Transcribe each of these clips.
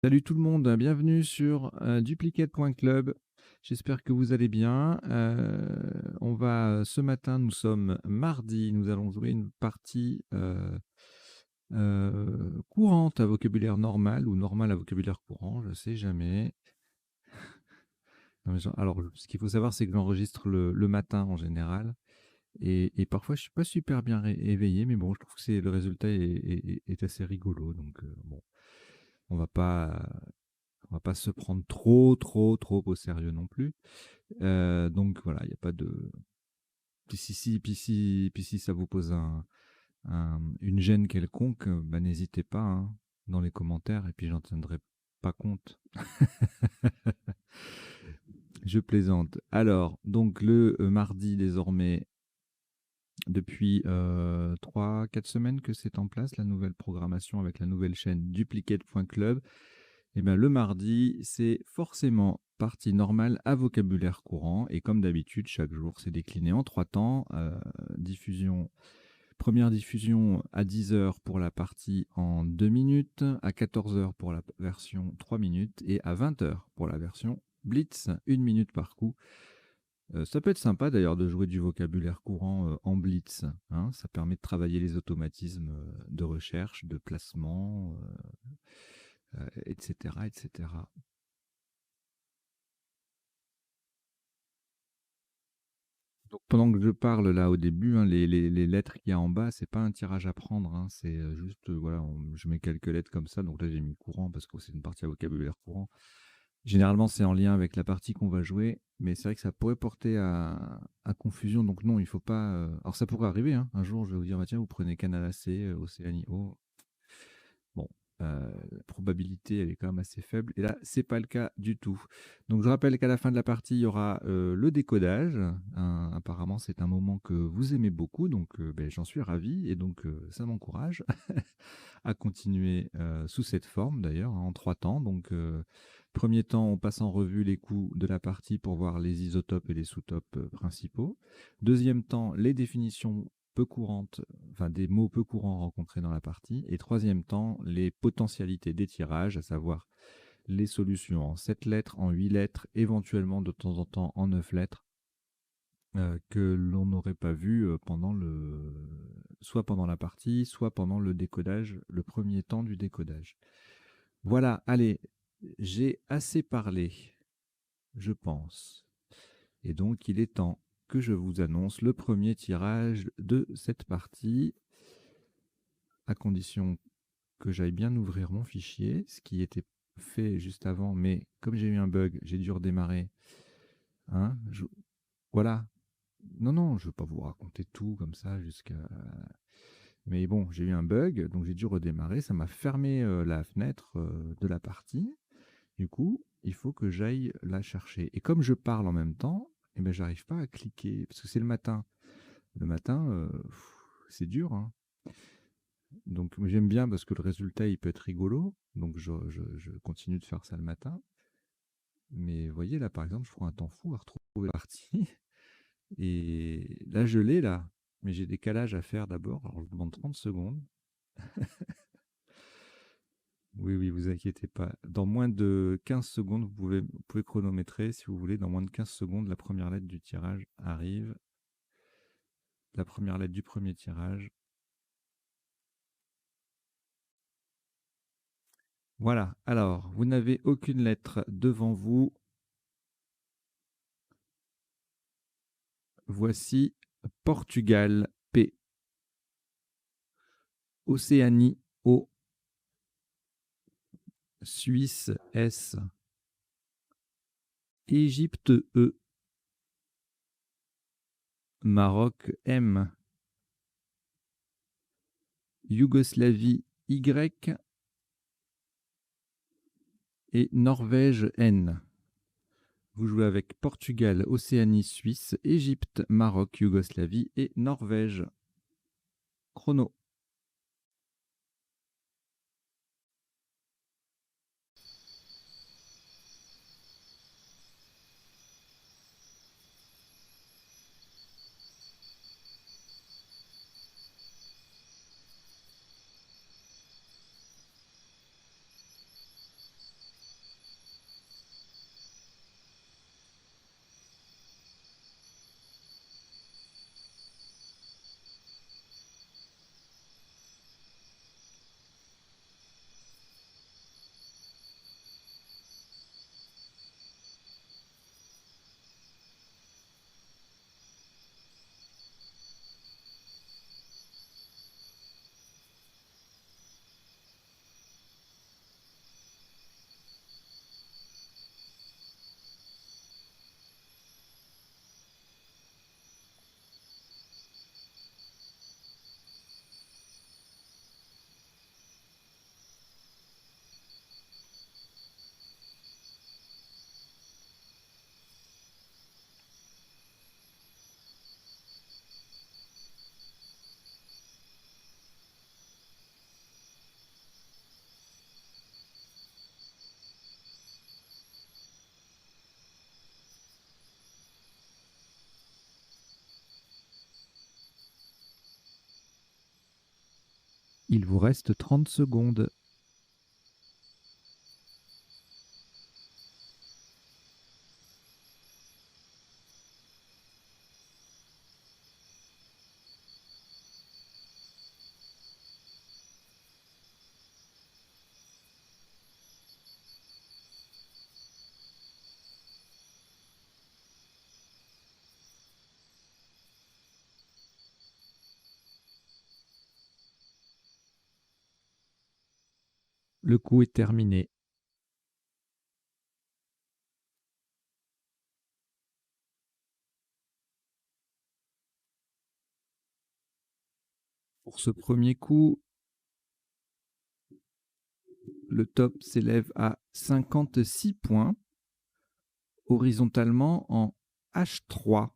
Salut tout le monde, bienvenue sur duplicate.club. J'espère que vous allez bien. Ce matin, nous sommes mardi, nous allons jouer une partie courante à vocabulaire normal ou normal à vocabulaire courant, je ne sais jamais. Non, alors, ce qu'il faut savoir, c'est que j'enregistre le matin en général. Et parfois, je ne suis pas super bien éveillé, mais bon, je trouve que le résultat est assez rigolo. Donc, bon, on va pas on va pas se prendre trop au sérieux non plus. Donc voilà, il n'y a pas de. Puis si ça vous pose une gêne quelconque, bah, n'hésitez pas hein, dans les commentaires et puis j'en tiendrai pas compte. Je plaisante. Alors, donc le mardi désormais, depuis 3-4 semaines que c'est en place, la nouvelle programmation avec la nouvelle chaîne duplicate.club. Eh bien, le mardi, c'est forcément partie normale à vocabulaire courant. Et comme d'habitude, chaque jour, c'est décliné en 3 temps. Première diffusion à 10 heures pour la partie en 2 minutes, à 14 heures pour la version 3 minutes et à 20 heures pour la version Blitz, 1 minute par coup. Ça peut être sympa d'ailleurs de jouer du vocabulaire courant en Blitz, hein. Ça permet de travailler les automatismes de recherche, de placement, etc., etc. Donc pendant que je parle là au début, hein, les lettres qu'il y a en bas, c'est pas un tirage à prendre, hein, c'est juste, voilà, je mets quelques lettres comme ça. Donc là, j'ai mis courant parce que c'est une partie à vocabulaire courant. Généralement, c'est en lien avec la partie qu'on va jouer, mais c'est vrai que ça pourrait porter à confusion. Donc non, il faut pas. Alors ça pourrait arriver, hein. Un jour, je vais vous dire, bah, tiens, vous prenez Canada C, Océanie O. Bon, la probabilité, elle est quand même assez faible. Et là, c'est pas le cas du tout. Donc, je rappelle qu'à la fin de la partie, il y aura le décodage. Apparemment, c'est un moment que vous aimez beaucoup, donc ben, j'en suis ravi. Et donc, ça m'encourage à continuer sous cette forme, d'ailleurs, hein, en 3 temps. Donc, premier temps, on passe en revue les coups de la partie pour voir les isotopes et les sous-topes principaux. Deuxième temps, les définitions peu courantes, enfin des mots peu courants rencontrés dans la partie. Et troisième temps, les potentialités des tirages, à savoir les solutions en 7 lettres, en 8 lettres, éventuellement de temps en temps en 9 lettres, que l'on n'aurait pas vu soit pendant la partie, soit pendant le décodage, le premier temps du décodage. Voilà, allez, j'ai assez parlé, je pense. Et donc, il est temps que je vous annonce le premier tirage de cette partie, à condition que j'aille bien ouvrir mon fichier, ce qui était fait juste avant, mais comme j'ai eu un bug, j'ai dû redémarrer. Hein, voilà. Non, non, je ne veux pas vous raconter tout comme ça jusqu'à... Mais bon, j'ai eu un bug, donc j'ai dû redémarrer. Ça m'a fermé la fenêtre de la partie. Du coup, il faut que j'aille la chercher. Et comme je parle en même temps, eh ben, j'arrive pas à cliquer, parce que c'est le matin. Le matin, c'est dur, hein. Donc j'aime bien parce que le résultat, il peut être rigolo. Donc je continue de faire ça le matin. Mais vous voyez, là, par exemple, je prends un temps fou à retrouver la partie. Et là, je l'ai, là. Mais j'ai des calages à faire d'abord. Alors, je vous demande 30 secondes. Oui, oui, vous inquiétez pas. Dans moins de 15 secondes, vous pouvez chronométrer si vous voulez. Dans moins de 15 secondes, la première lettre du tirage arrive. La première lettre du premier tirage. Voilà. Alors, vous n'avez aucune lettre devant vous. Voici Portugal, P. Océanie, O. Suisse, S. Égypte, E. Maroc, M. Yougoslavie, Y. Et Norvège, N. Vous jouez avec Portugal, Océanie, Suisse, Égypte, Maroc, Yougoslavie et Norvège. Chrono. Il vous reste 30 secondes. Le coup est terminé. Pour ce premier coup, le top s'élève à 56 points. Horizontalement, en H3,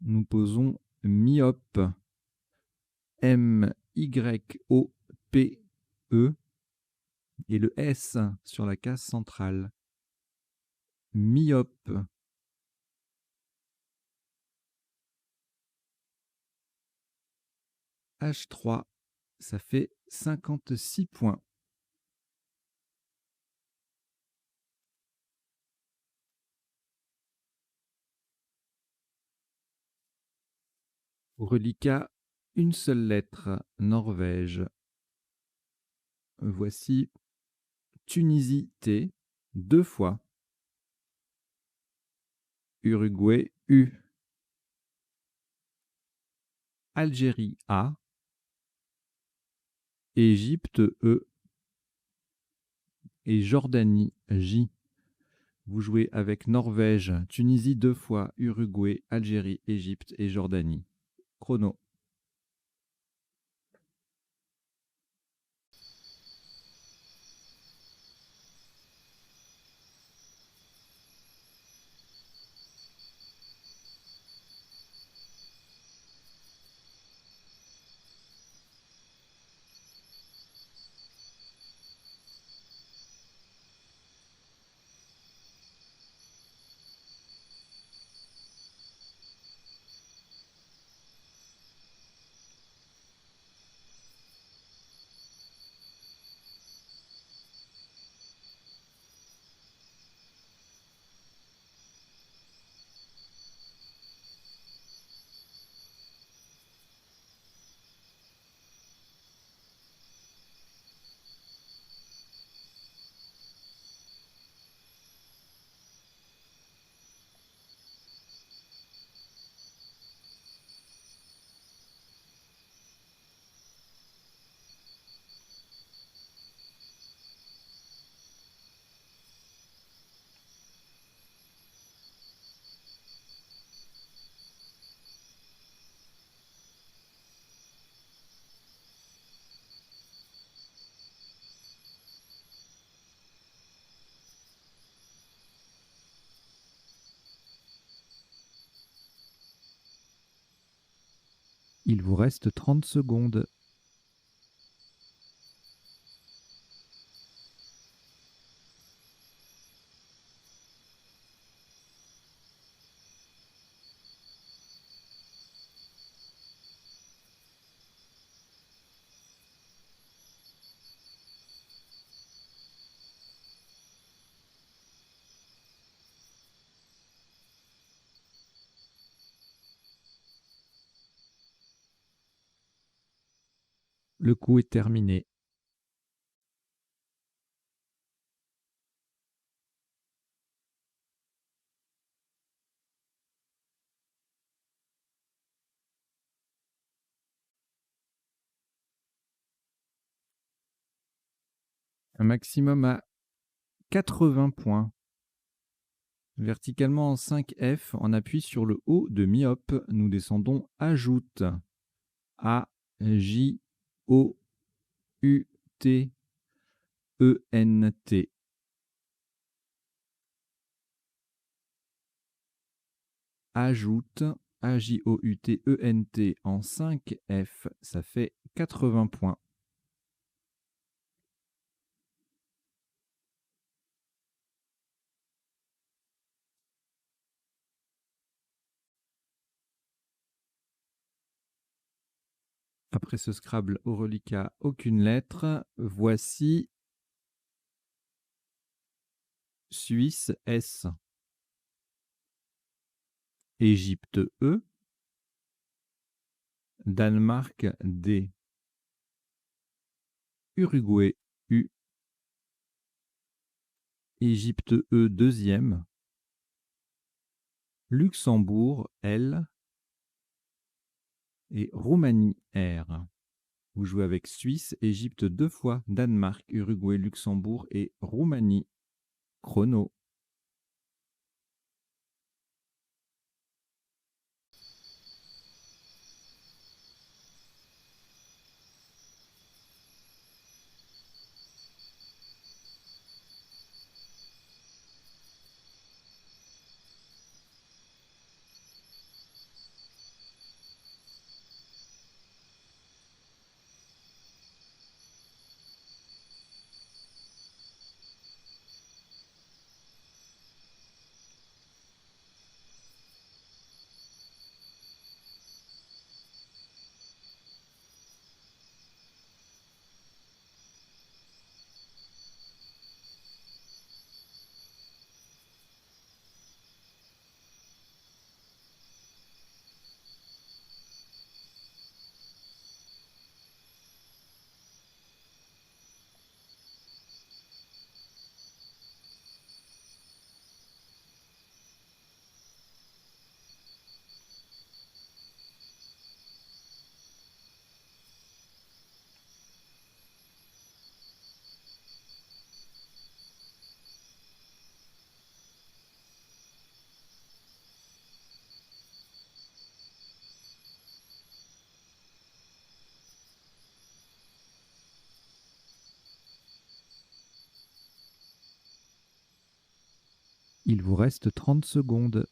nous posons myope. M-Y-O-P-E et le S sur la case centrale. Myope. H3, ça fait 56 points. Reliquat, une seule lettre, Norvège. Voici Tunisie T, 2 fois. Uruguay U. Algérie A. Égypte E. Et Jordanie J. Vous jouez avec Norvège, Tunisie 2 fois, Uruguay, Algérie, Égypte et Jordanie. Chrono. Il vous reste 30 secondes. Le coup est terminé. Un maximum à 80 points. Verticalement en 5F, on appuie sur le haut de myope. Nous descendons ajoute. A, J, O, U, T, E, N, T. Ajoute, A-J-O-U-T-E-N-T en 5F, ça fait 80 points. Après ce Scrabble au reliquat, aucune lettre. Voici Suisse S, Égypte E, Danemark D, Uruguay U, Égypte E deuxième, Luxembourg L et Roumanie R. Vous jouez avec Suisse, Égypte 2 fois, Danemark, Uruguay, Luxembourg et Roumanie. Chrono. Il vous reste 30 secondes.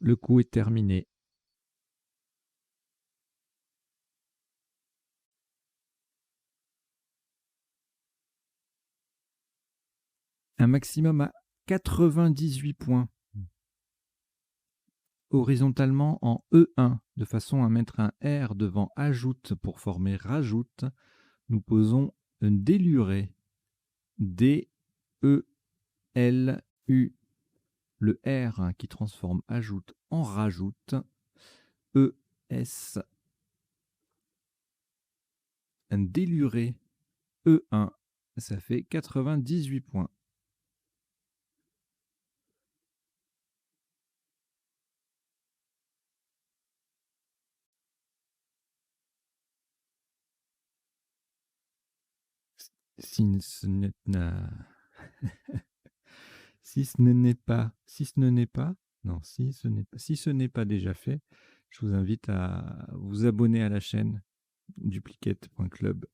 Le coup est terminé. Un maximum à 98 points. Horizontalement en E1, de façon à mettre un R devant ajoute pour former rajoute, nous posons un déluré. D, E, L, U. Le R qui transforme ajoute en rajoute. E, S. Un déluré. E1. Ça fait 98 points. Si ce n'est si ce n'est pas, non, si ce n'est pas déjà fait, je vous invite à vous abonner à la chaîne duplicate.club.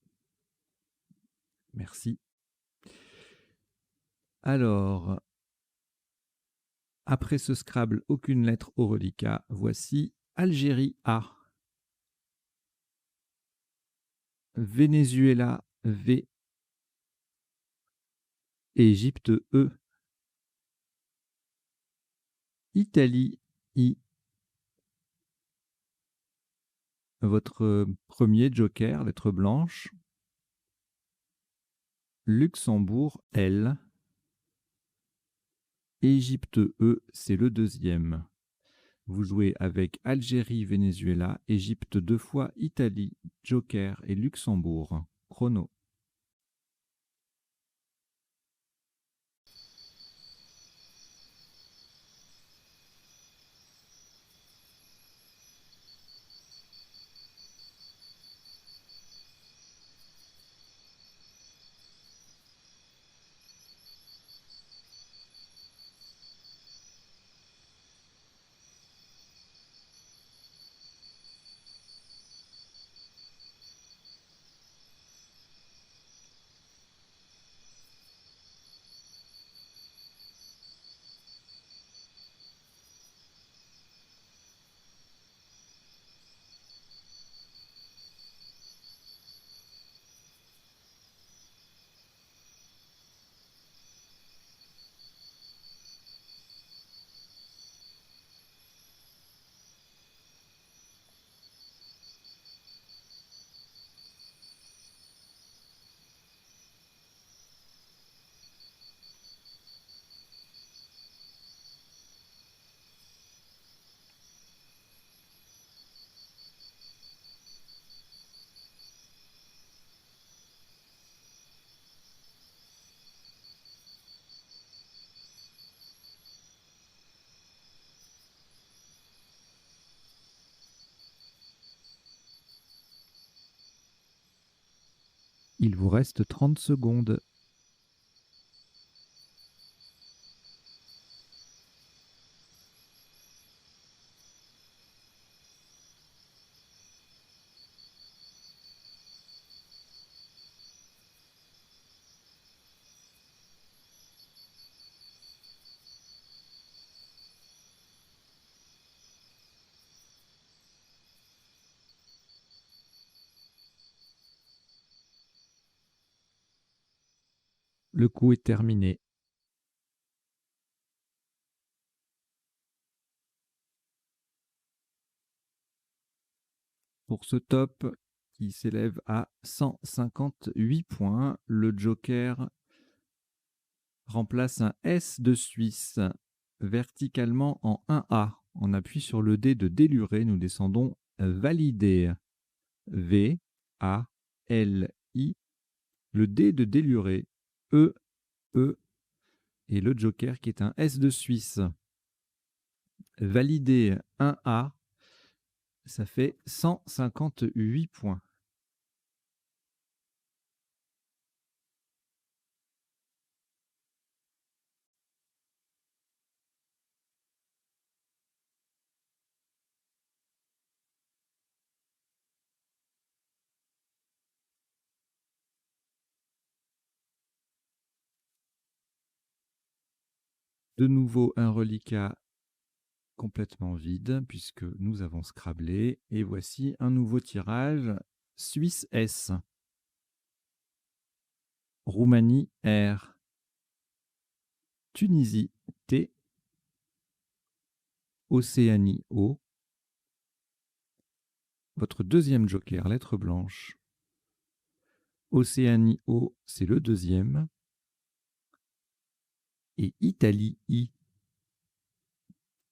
Merci. Alors, après ce Scrabble, aucune lettre au reliquat, voici Algérie A, Venezuela V, Égypte E, Italie I. Votre premier joker, lettre blanche. Luxembourg L. Égypte E, c'est le deuxième. Vous jouez avec Algérie, Venezuela, Égypte 2 fois, Italie, joker et Luxembourg. Chrono. Il vous reste 30 secondes. Le coup est terminé. Pour ce top qui s'élève à 158 points, le Joker remplace un S de Suisse verticalement en 1A. On appuie sur le dé de déluré, nous descendons valider. V, A, L, I. Le dé de déluré, E, E. Et le Joker qui est un S de Suisse. Valider 1A, ça fait 158 points. De nouveau un reliquat complètement vide puisque nous avons scrablé. Et voici un nouveau tirage. Suisse S. Roumanie R. Tunisie T. Océanie O. Votre deuxième joker, lettre blanche. Océanie O, c'est le deuxième. Et Italie I.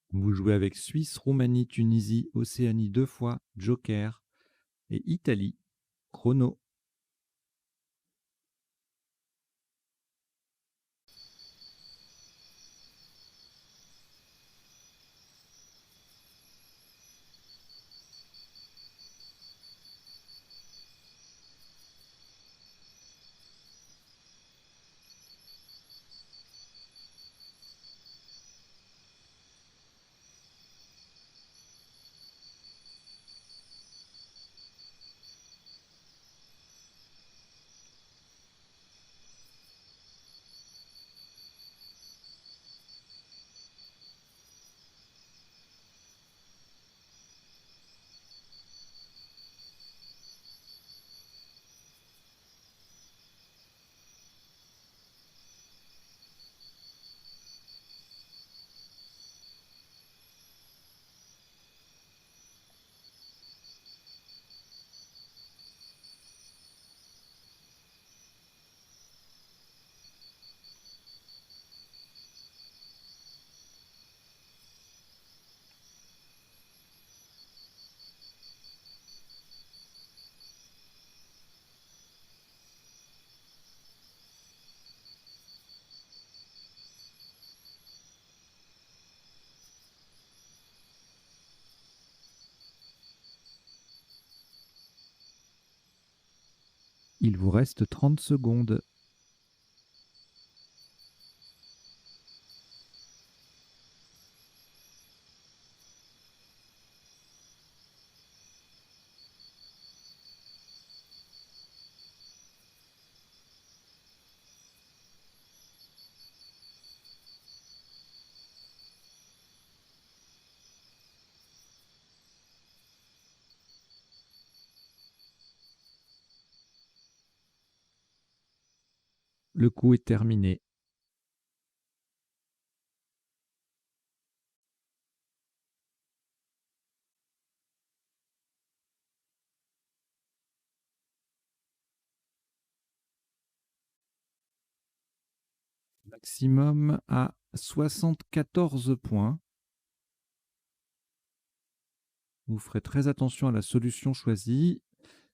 Vous jouez avec Suisse, Roumanie, Tunisie, Océanie 2 fois, joker. Et Italie, chrono. Il vous reste 30 secondes. Le coup est terminé. Maximum à 74 points. Vous ferez très attention à la solution choisie.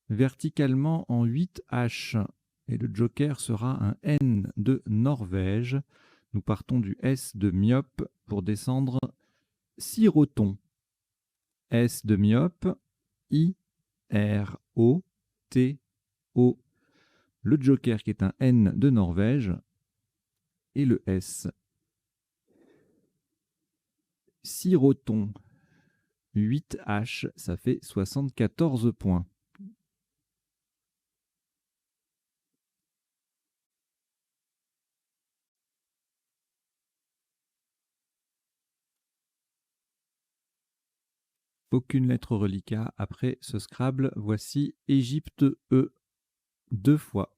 Verticalement en 8H. Et le joker sera un N de Norvège. Nous partons du S de myope pour descendre siroton. S de myope, I, R, O, T, O. le joker qui est un N de Norvège et le S. Siroton, 8 H, ça fait 74 points. Aucune lettre reliquat. Après ce Scrabble, voici Égypte E, 2 fois.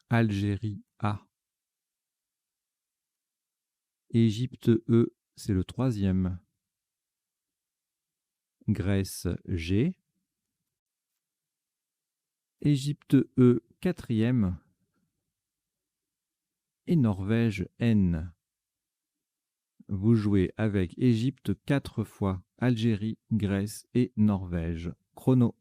Algérie A. Égypte E, c'est le 3e. Grèce G. Égypte E, 4e. Et Norvège N. Vous jouez avec Égypte 4 fois, Algérie, Grèce et Norvège. Chrono.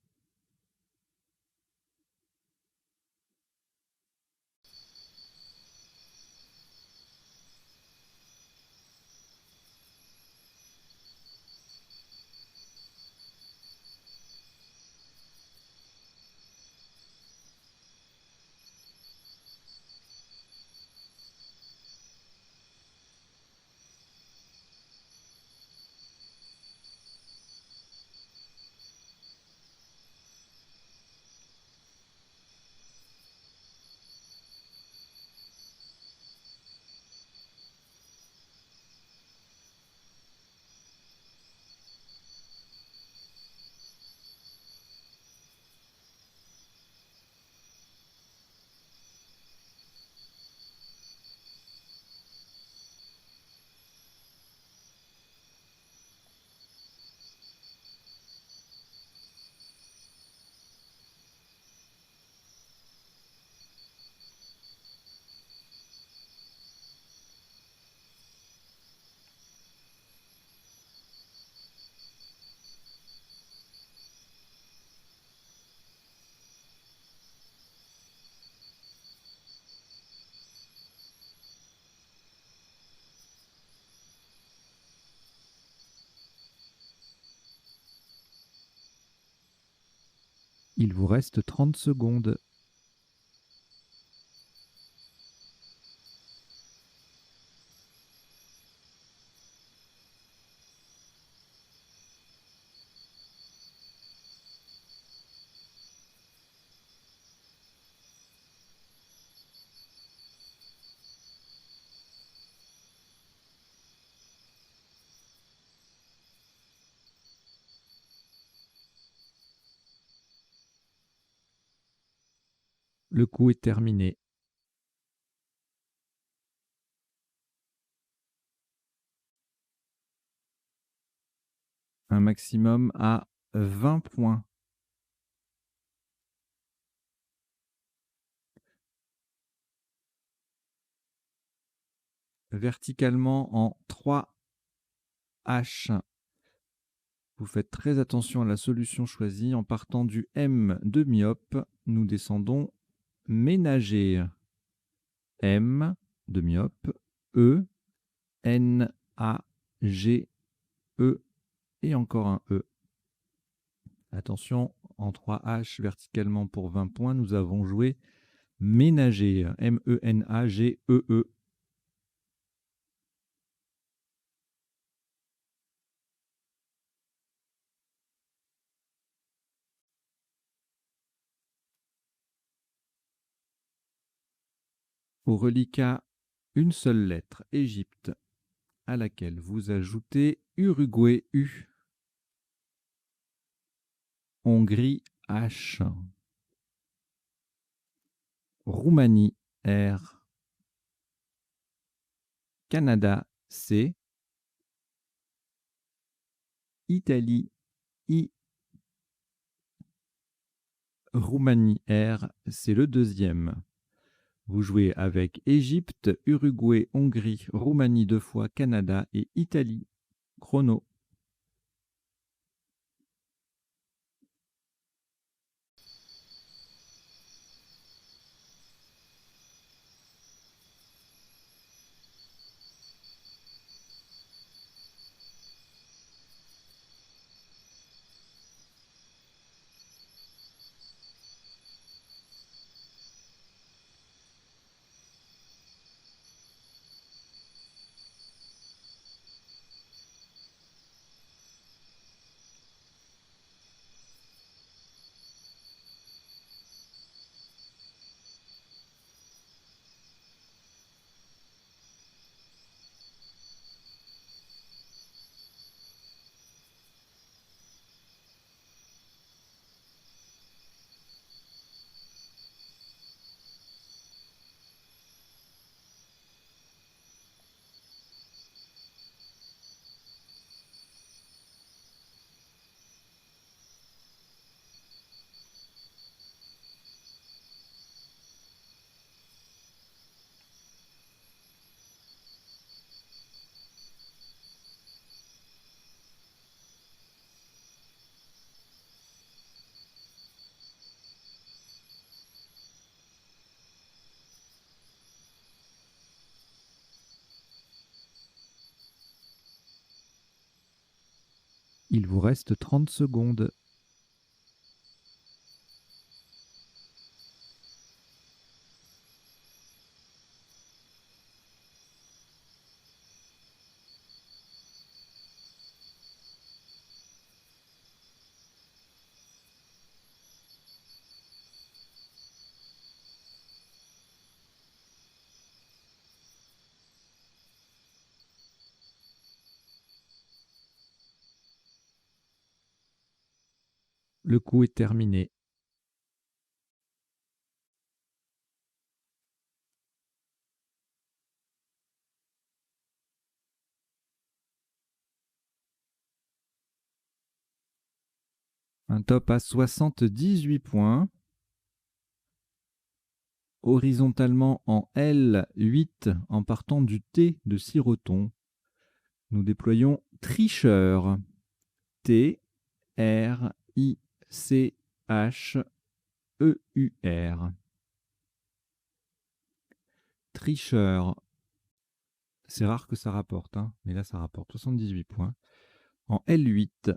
Il vous reste 30 secondes. Le coup est terminé. Un maximum à 20 points. Verticalement en 3 H. Vous faites très attention à la solution choisie. En partant du M de myope, nous descendons ménager. M de myope, E, N, A, G, E et encore un E. Attention, en 3 H verticalement pour 20 points, nous avons joué ménager. M-E-N-A-G-E-E. Au reliquat, une seule lettre, Égypte, à laquelle vous ajoutez Uruguay U, Hongrie H, Roumanie R, Canada C, Italie I, Roumanie R, c'est le 2e. Vous jouez avec Égypte, Uruguay, Hongrie, Roumanie 2 fois, Canada et Italie. Chrono. Il vous reste 30 secondes. Le coup est terminé. Un top à 78 points. Horizontalement en L8 en partant du T de Siroton. Nous déployons Tricheur. T, R, I, C, H, E, U, R. Tricheur. C'est rare que ça rapporte, hein, mais là ça rapporte 78 points. En L8.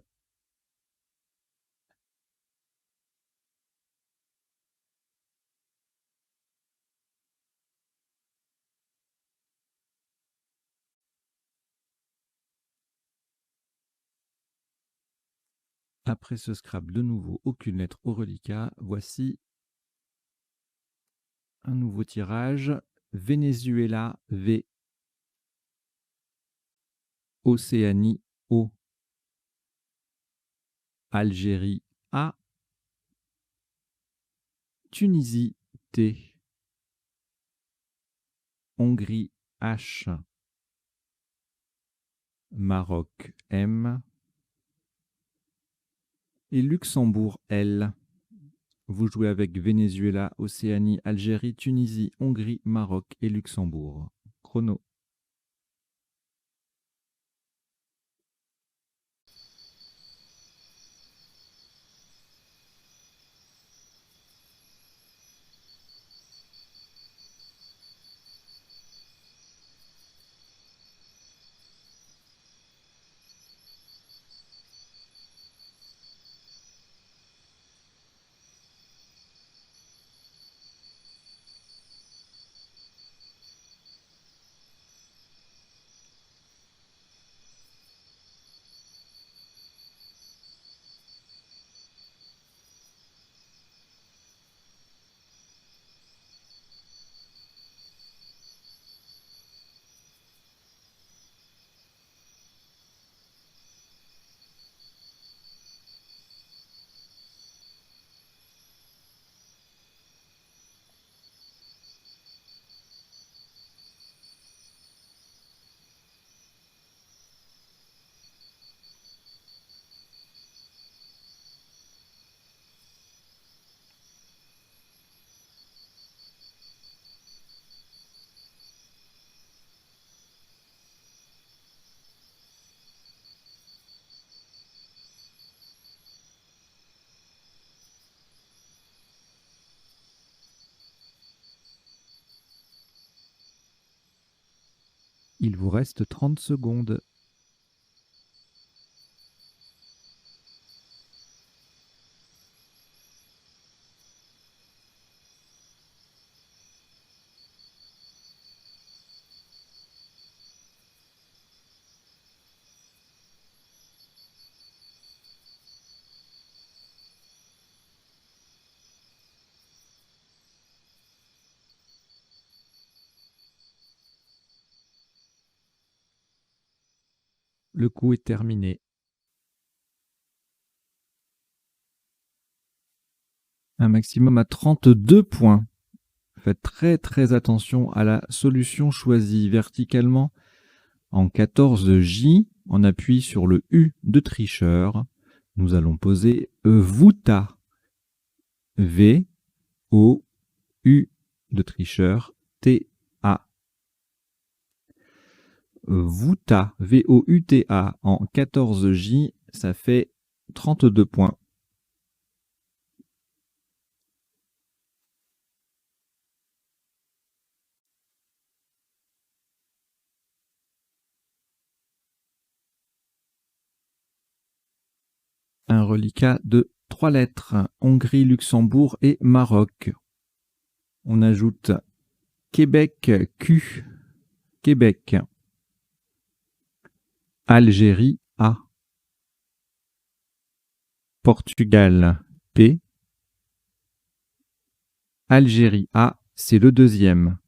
Après ce Scrabble, de nouveau, aucune lettre au reliquat. Voici un nouveau tirage. Venezuela, V. Océanie, O. Algérie, A. Tunisie, T. Hongrie, H. Maroc, M. Et Luxembourg, L. Vous jouez avec Venezuela, Océanie, Algérie, Tunisie, Hongrie, Maroc et Luxembourg. Chrono. Il vous reste 30 secondes. Le coup est terminé. Un maximum à 32 points. Faites très très attention à la solution choisie verticalement en 14J. On appuie sur le U de tricheur. Nous allons poser VUTA. V, O, U de tricheur, T, A. VUTA, V-O-U-T-A en 14J, ça fait 32 points. Un reliquat de 3 lettres. Hongrie, Luxembourg et Maroc. On ajoute Québec, Q. Québec. Algérie, A. Portugal, P. Algérie, A, c'est le deuxième.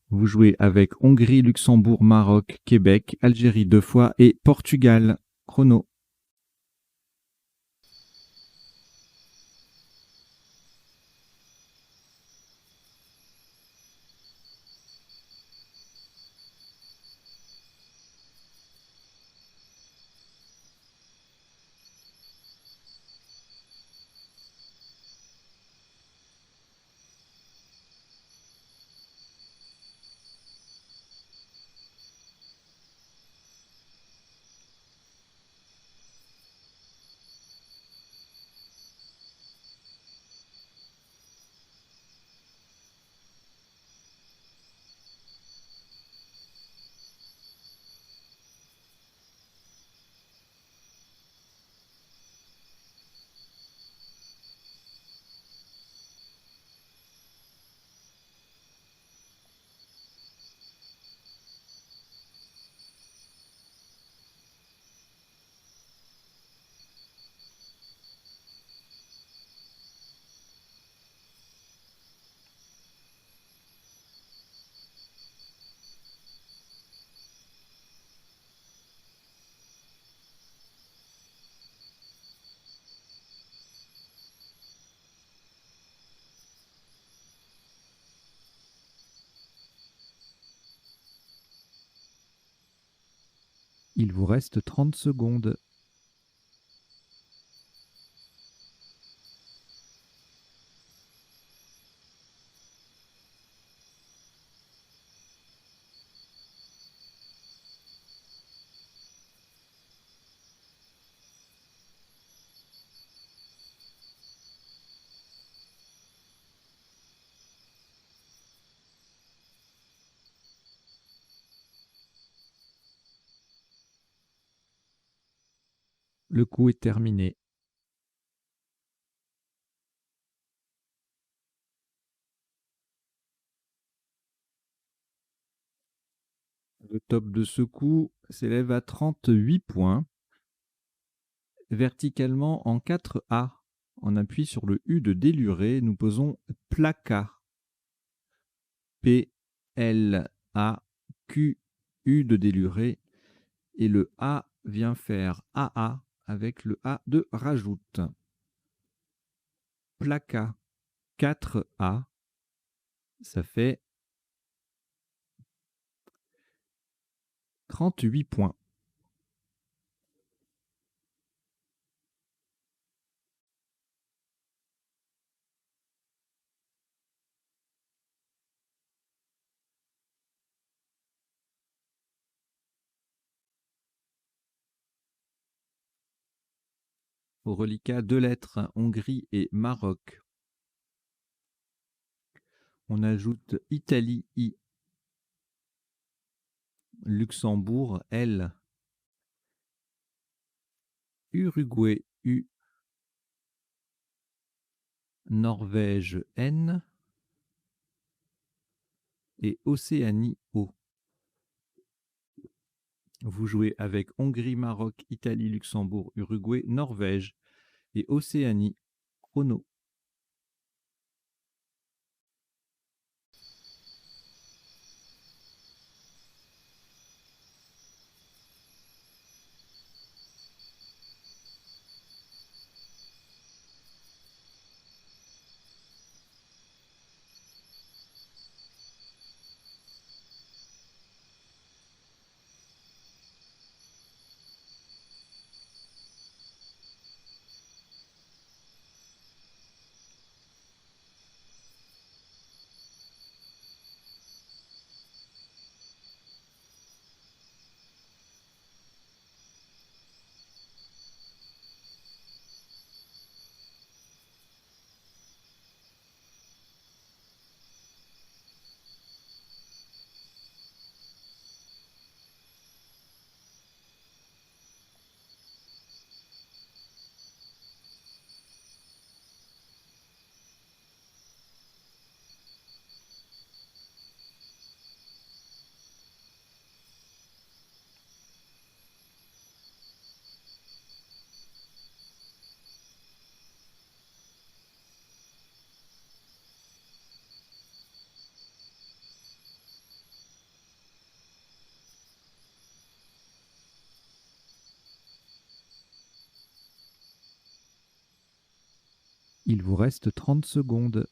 Vous jouez avec Hongrie, Luxembourg, Maroc, Québec, Algérie 2 fois et Portugal. Chrono. Il vous reste 30 secondes. Le coup est terminé. Le top de ce coup s'élève à 38 points. Verticalement en 4A, on appuie sur le U de déluré, nous posons placa. P, L, A, Q, U de déluré. Et le A vient faire AA avec le A de rajoute. Placa 4A, ça fait 38 points. Au reliquat 2 lettres, Hongrie et Maroc. On ajoute Italie, I. Luxembourg, L. Uruguay, U. Norvège, N. Et Océanie, O. Vous jouez avec Hongrie, Maroc, Italie, Luxembourg, Uruguay, Norvège et Océanie. Chrono. Il vous reste 30 secondes.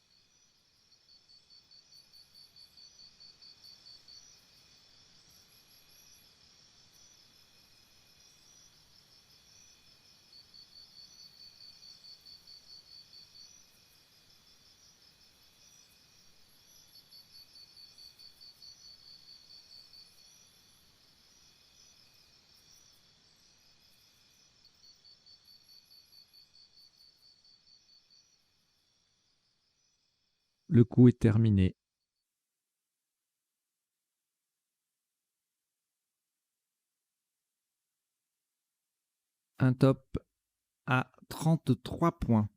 Le coup est terminé. Un top à 33 points.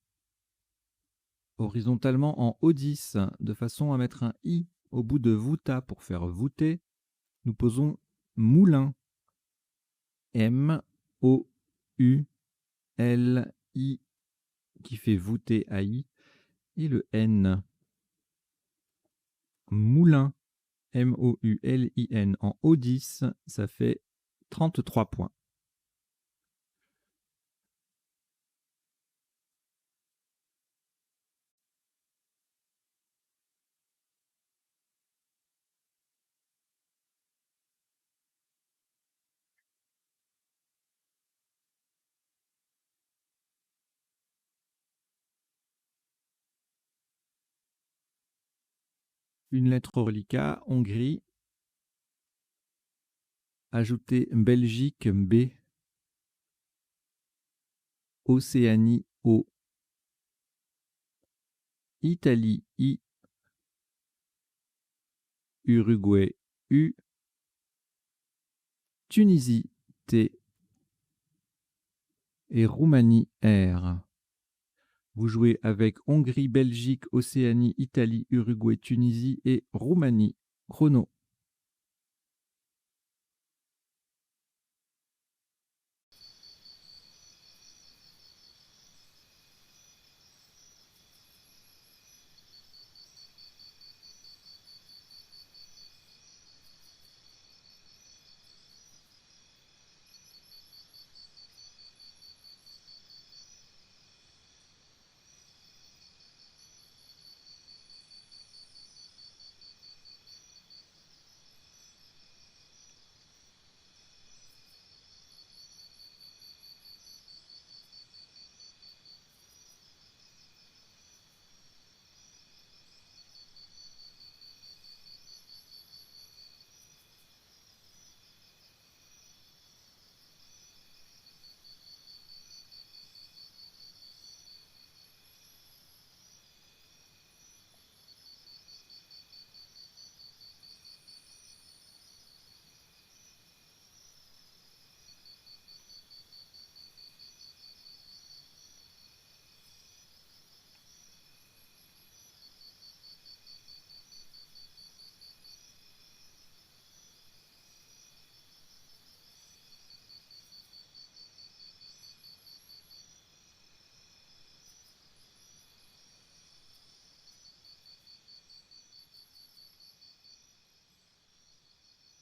Horizontalement en O10, de façon à mettre un I au bout de voûta pour faire voûter, nous posons moulin. M-O-U-L-I qui fait voûter à I et le N. Moulin. M-O-U-L-I-N en O10, ça fait 33 points. Une lettre au reliquat, Hongrie. Ajoutez Belgique, B. Océanie, O. Italie, I. Uruguay, U. Tunisie, T. Et Roumanie, R. Vous jouez avec Hongrie, Belgique, Océanie, Italie, Uruguay, Tunisie et Roumanie. Chrono.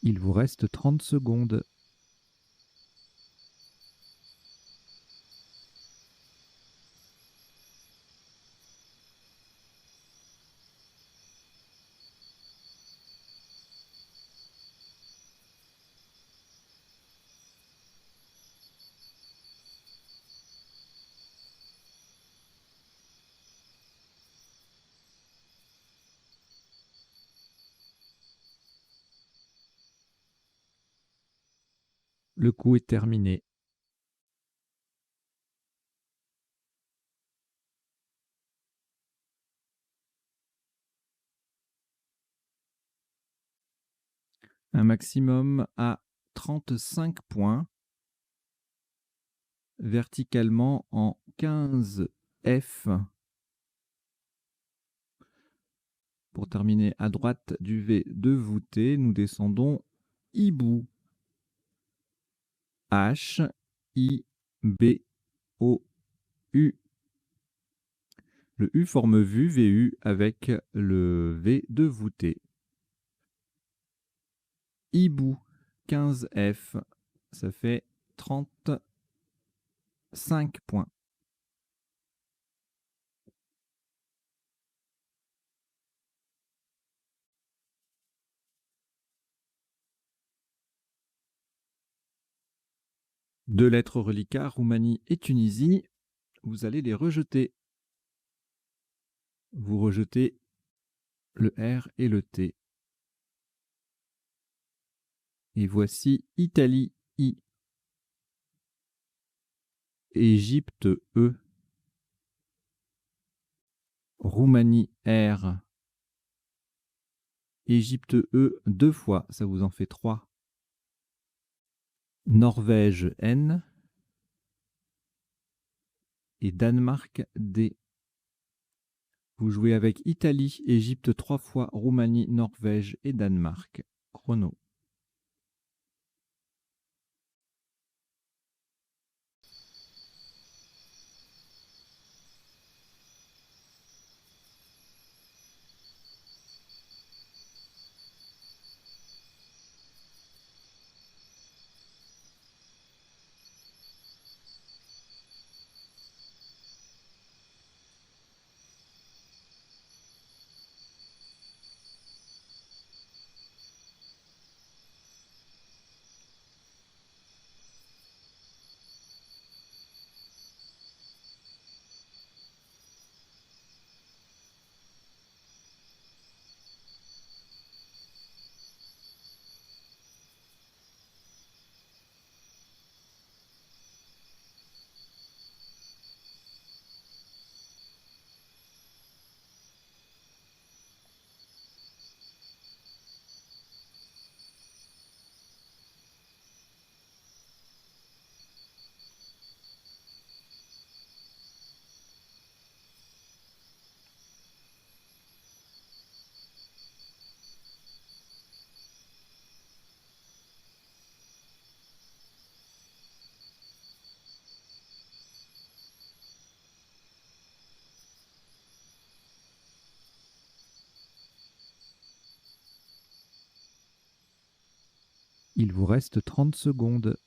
Il vous reste 30 secondes. Le coup est terminé. Un maximum à 35 points. Verticalement en 15 F. Pour terminer à droite du V de voûté, nous descendons hibou. H, I, B, O, U. Le U forme VU, VU avec le V de voûté. Hibou, 15 F, ça fait 35 points. 2 lettres reliquats, Roumanie et Tunisie. Vous allez les rejeter. Vous rejetez le R et le T. Et voici Italie I, Égypte E, Roumanie R, Égypte E 2 fois, ça vous en fait 3. Norvège N et Danemark D. Vous jouez avec Italie, Égypte 3 fois, Roumanie, Norvège et Danemark. Chrono. Il vous reste 30 secondes.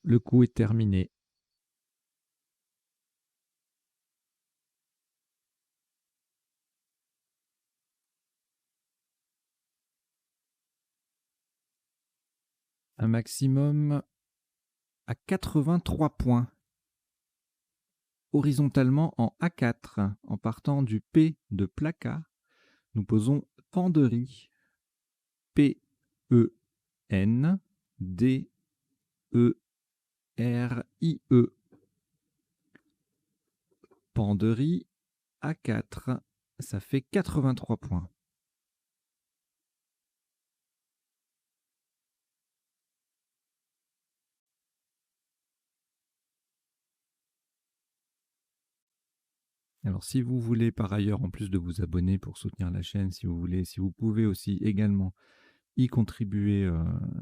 Le coup est terminé. Un maximum à 83 points. Horizontalement en A4, en partant du P de placard, nous posons Panderie. P, E, N, D, E, R, I, E. Panderie, A4, ça fait 83 points. Alors, si vous voulez par ailleurs, en plus de vous abonner pour soutenir la chaîne, si vous pouvez aussi également y contribuer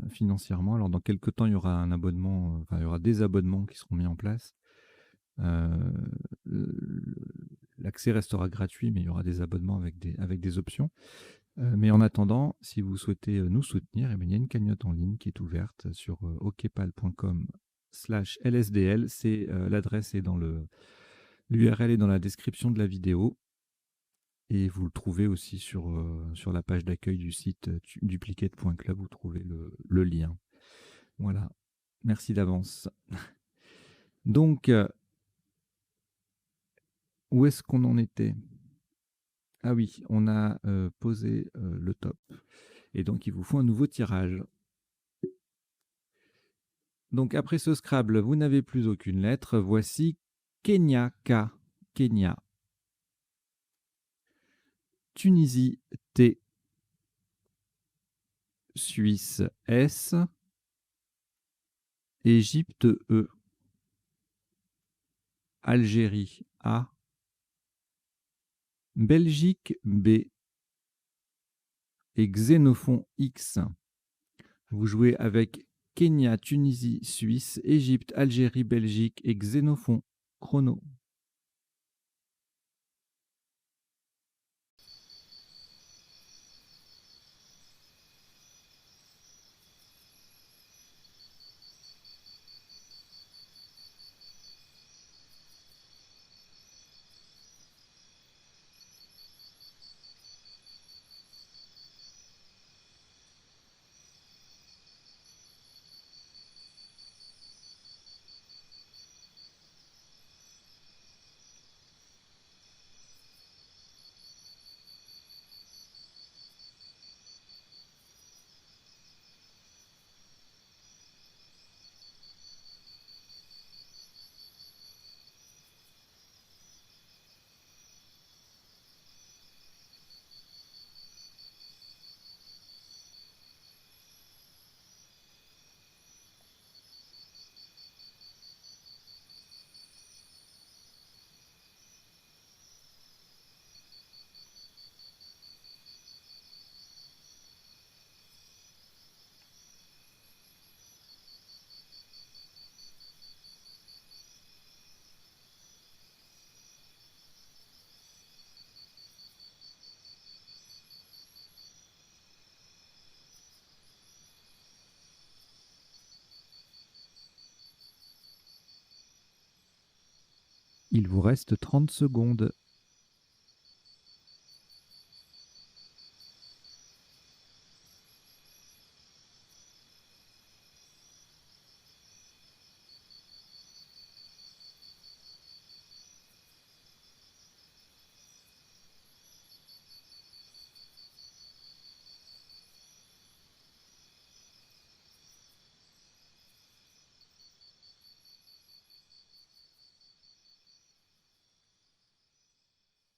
financièrement. Alors, dans quelques temps, il y aura un abonnement, enfin, il y aura des abonnements qui seront mis en place. L'accès restera gratuit, mais il y aura des abonnements avec des options. Mais en attendant, si vous souhaitez nous soutenir, eh bien, il y a une cagnotte en ligne qui est ouverte sur okpal.com/lsdl. C'est l'adresse est dans l'URL est dans la description de la vidéo. Et vous le trouvez aussi sur la page d'accueil du site duplicate.club, vous trouvez le lien. Voilà. Merci d'avance. Donc, où est-ce qu'on en était? Ah oui, on a posé le top. Et donc, il vous faut un nouveau tirage. Donc, après ce Scrabble, vous n'avez plus aucune lettre. Voici Kenya K. Kenya. Tunisie T. Suisse S. Égypte E. Algérie A. Belgique B. Et Xénophon X. Vous jouez avec Kenya, Tunisie, Suisse, Égypte, Algérie, Belgique et Xénophon. Chrono. Il vous reste 30 secondes.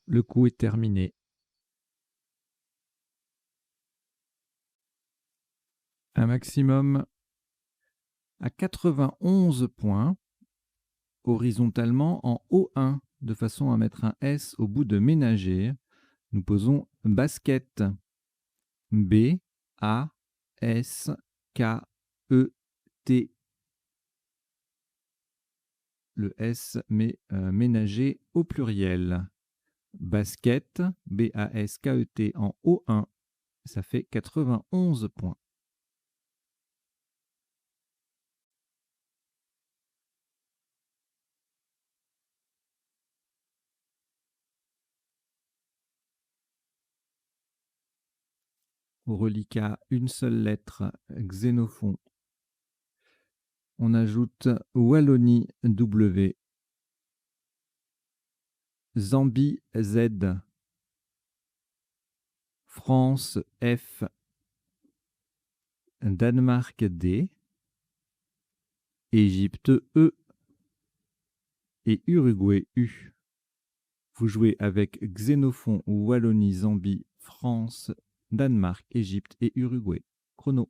Le coup est terminé. Un maximum à 91 points, horizontalement en O1, de façon à mettre un S au bout de ménager. Nous posons basket. B, A, S, K, E, T. Le S mais ménager au pluriel. Basket, B-A-S-K-E-T en O1, ça fait 91 points. Au reliquat, une seule lettre, Xénophon. On ajoute Wallonie W, Zambie Z, France F, Danemark D, Égypte E et Uruguay U. Vous jouez avec Xénophon, Wallonie, Zambie, France, Danemark, Égypte et Uruguay. Chrono.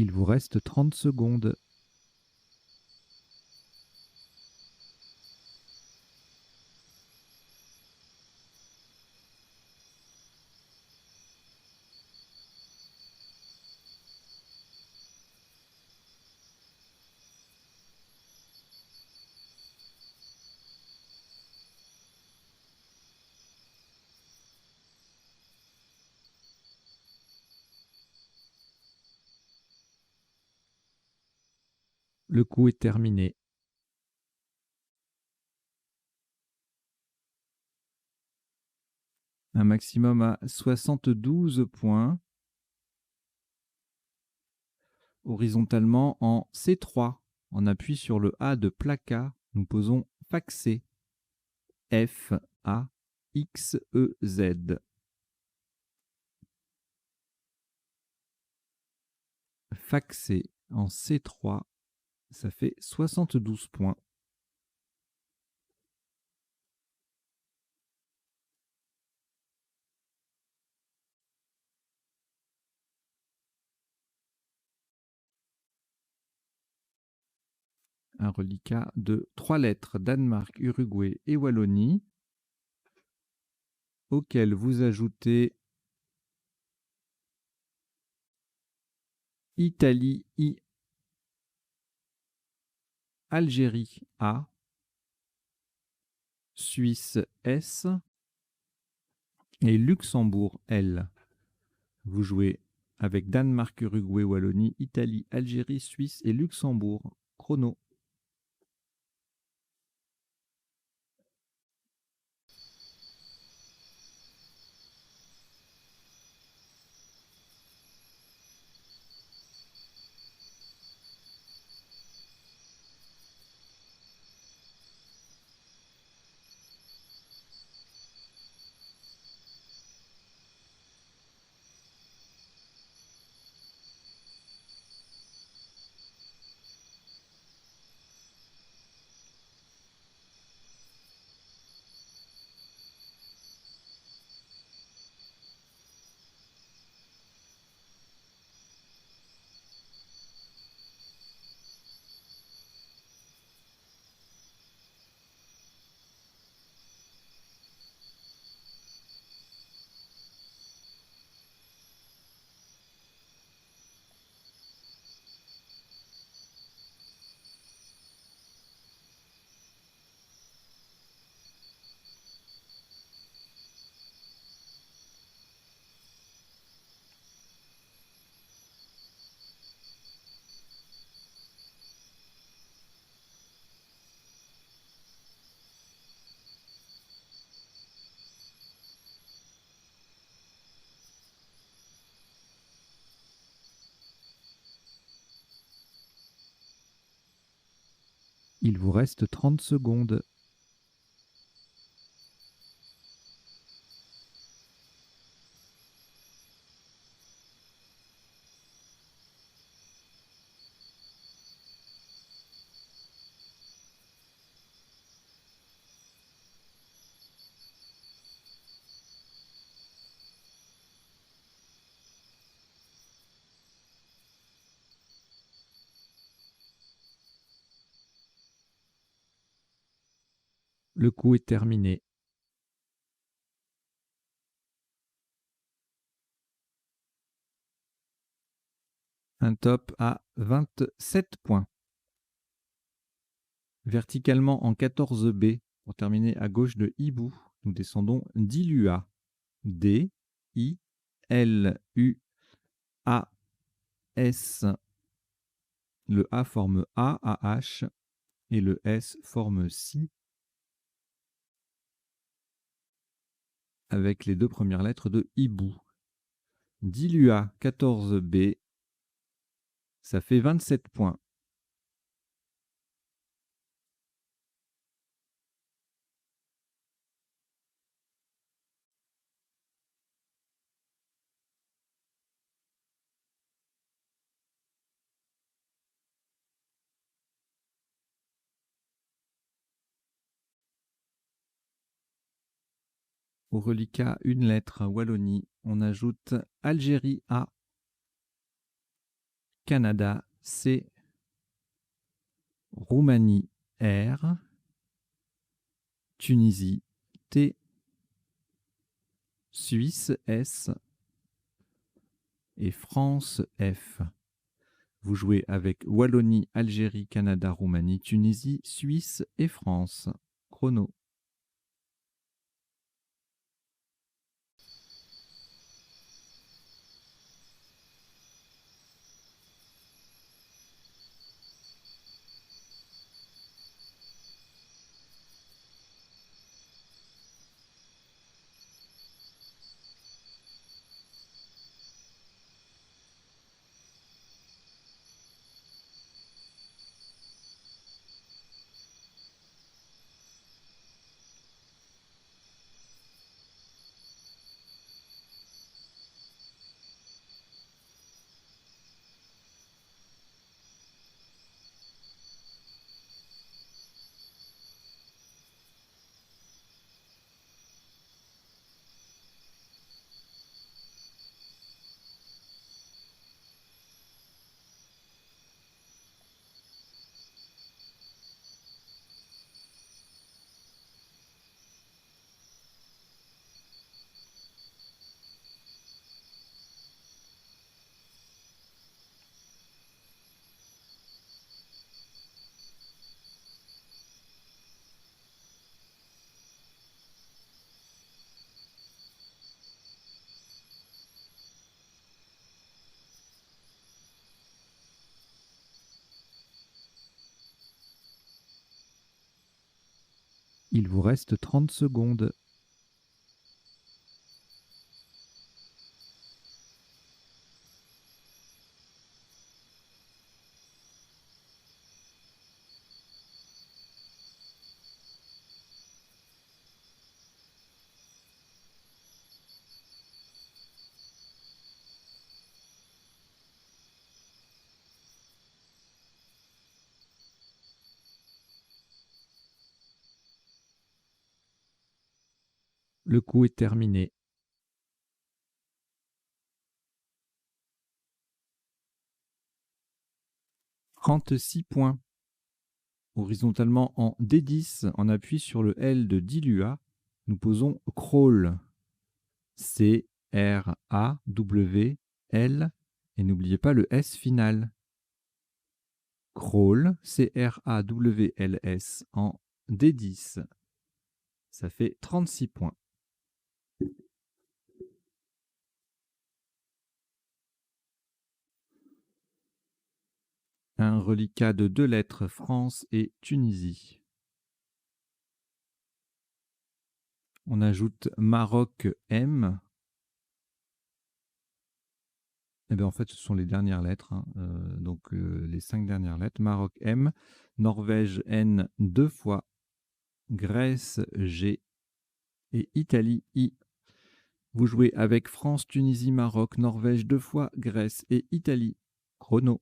Il vous reste 30 secondes. Le coup est terminé. Un maximum à 72 points. Horizontalement en C3. On appuie sur le A de placard. Nous posons faxer. F-A-X-E-Z. Faxer en C3. Ça fait 72 points. Un reliquat de 3 lettres, Danemark, Uruguay et Wallonie, auquel vous ajoutez Italie I, Algérie A, Suisse S et Luxembourg L. Vous jouez avec Danemark, Uruguay, Wallonie, Italie, Algérie, Suisse et Luxembourg. Chrono. Il vous reste 30 secondes. Le coup est terminé. Un top à 27 points. Verticalement en 14B, pour terminer à gauche de hibou, nous descendons Dilua. D, I, L, U, A, S. Le A forme A, A, H, et le S forme Si, avec les deux premières lettres de hibou. Dilua 14B, ça fait 27 points. Au reliquat, une lettre, Wallonie, on ajoute Algérie A, Canada C, Roumanie R, Tunisie T, Suisse S et France F. Vous jouez avec Wallonie, Algérie, Canada, Roumanie, Tunisie, Suisse et France. Chrono. Il vous reste 30 secondes. Le coup est terminé. 36 points. Horizontalement en D10, en appui sur le L de Dilua, nous posons crawl. C-R-A-W-L. Et n'oubliez pas le S final. Crawl, C-R-A-W-L-S en D10. Ça fait 36 points. Un reliquat de 2 lettres, France et Tunisie. On ajoute Maroc M. Eh bien, en fait, ce sont les dernières lettres, hein. Donc les 5 dernières lettres. Maroc M, Norvège N 2 fois, Grèce G et Italie I. Vous jouez avec France, Tunisie, Maroc, Norvège 2 fois, Grèce et Italie. Chrono.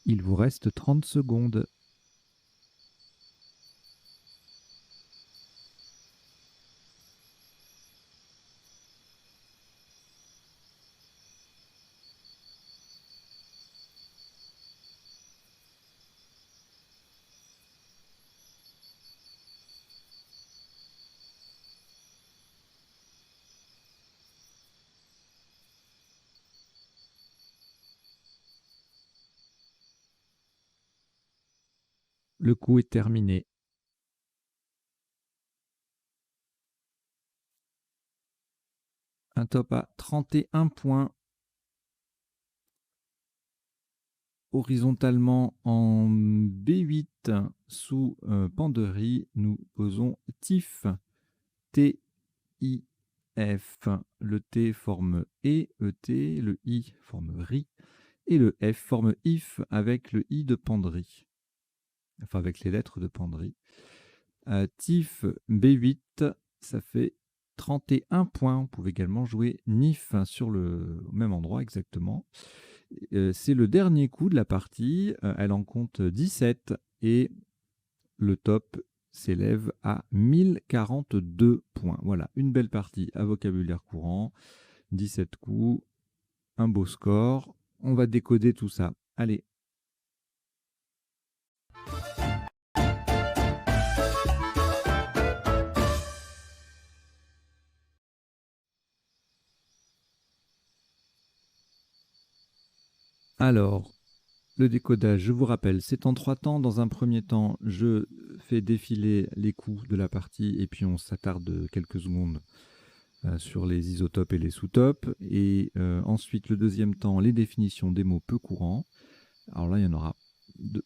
Il vous reste 30 secondes. Le coup est terminé. Un top à 31 points. Horizontalement en B8 sous Panderie, nous posons TIF. T-I-F. Le T forme E-E-T, le I forme RI et le F forme IF avec le I de Panderie. Enfin avec les lettres de Panderie. TIF B8, ça fait 31 points. Vous pouvez également jouer NIF sur le même endroit exactement. C'est le dernier coup de la partie. Elle en compte 17 et le top s'élève à 1042 points. Voilà, une belle partie à vocabulaire courant. 17 coups, un beau score. On va décoder tout ça. Allez. Alors, Le décodage, je vous rappelle, c'est en 3 temps. Dans un premier temps, je fais défiler les coups de la partie et puis on s'attarde quelques secondes sur les isotopes et les sous-topes. Et ensuite, le deuxième temps, les définitions des mots peu courants. Alors là, il y en aura,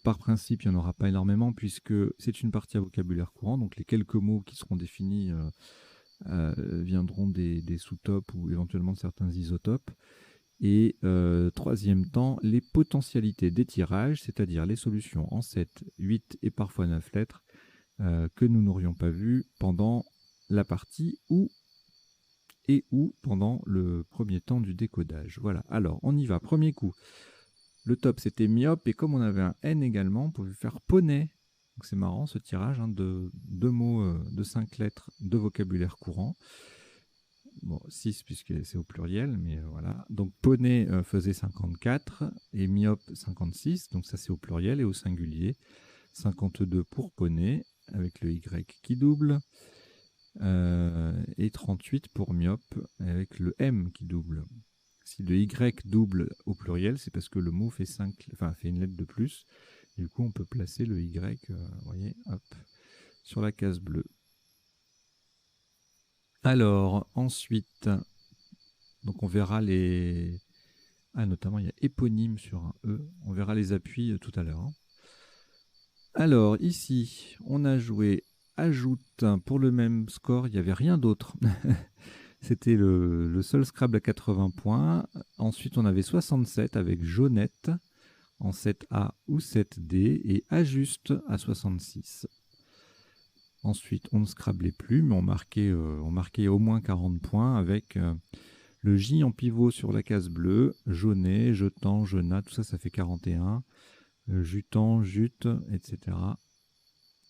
par principe, il n'y en aura pas énormément puisque c'est une partie à vocabulaire courant. Donc les quelques mots qui seront définis viendront des sous-topes ou éventuellement de certains isotopes. Et troisième temps, les potentialités des tirages, c'est-à-dire les solutions en 7, 8 et parfois 9 lettres que nous n'aurions pas vues pendant la partie ou pendant le premier temps du décodage. Voilà, alors on y va. Premier coup, le top c'était myope et comme on avait un N également, on pouvait faire poney. Donc c'est marrant ce tirage de 2 mots de 5 lettres de vocabulaire courant. Bon, 6 puisque c'est au pluriel, mais voilà. Donc poney faisait 54 et myope 56, donc ça c'est au pluriel et au singulier. 52 pour poney avec le Y qui double et 38 pour myope avec le M qui double. Si le Y double au pluriel, c'est parce que le mot fait 5, enfin fait une lettre de plus. Du coup, on peut placer le Y, voyez, hop, sur la case bleue. Alors, ensuite, donc on verra les... Ah, notamment, il y a éponyme sur un E. On verra les appuis tout à l'heure. Hein. Alors, ici, on a joué ajoute pour le même score. Il n'y avait rien d'autre. C'était le seul Scrabble à 80 points. Ensuite, on avait 67 avec jaunette en 7A ou 7D et ajuste à 66. Ensuite, on ne scrablait plus, mais on marquait au moins 40 points avec le J en pivot sur la case bleue, jaunet, jetant, jeunat, tout ça, ça fait 41. Jutant, jute, etc.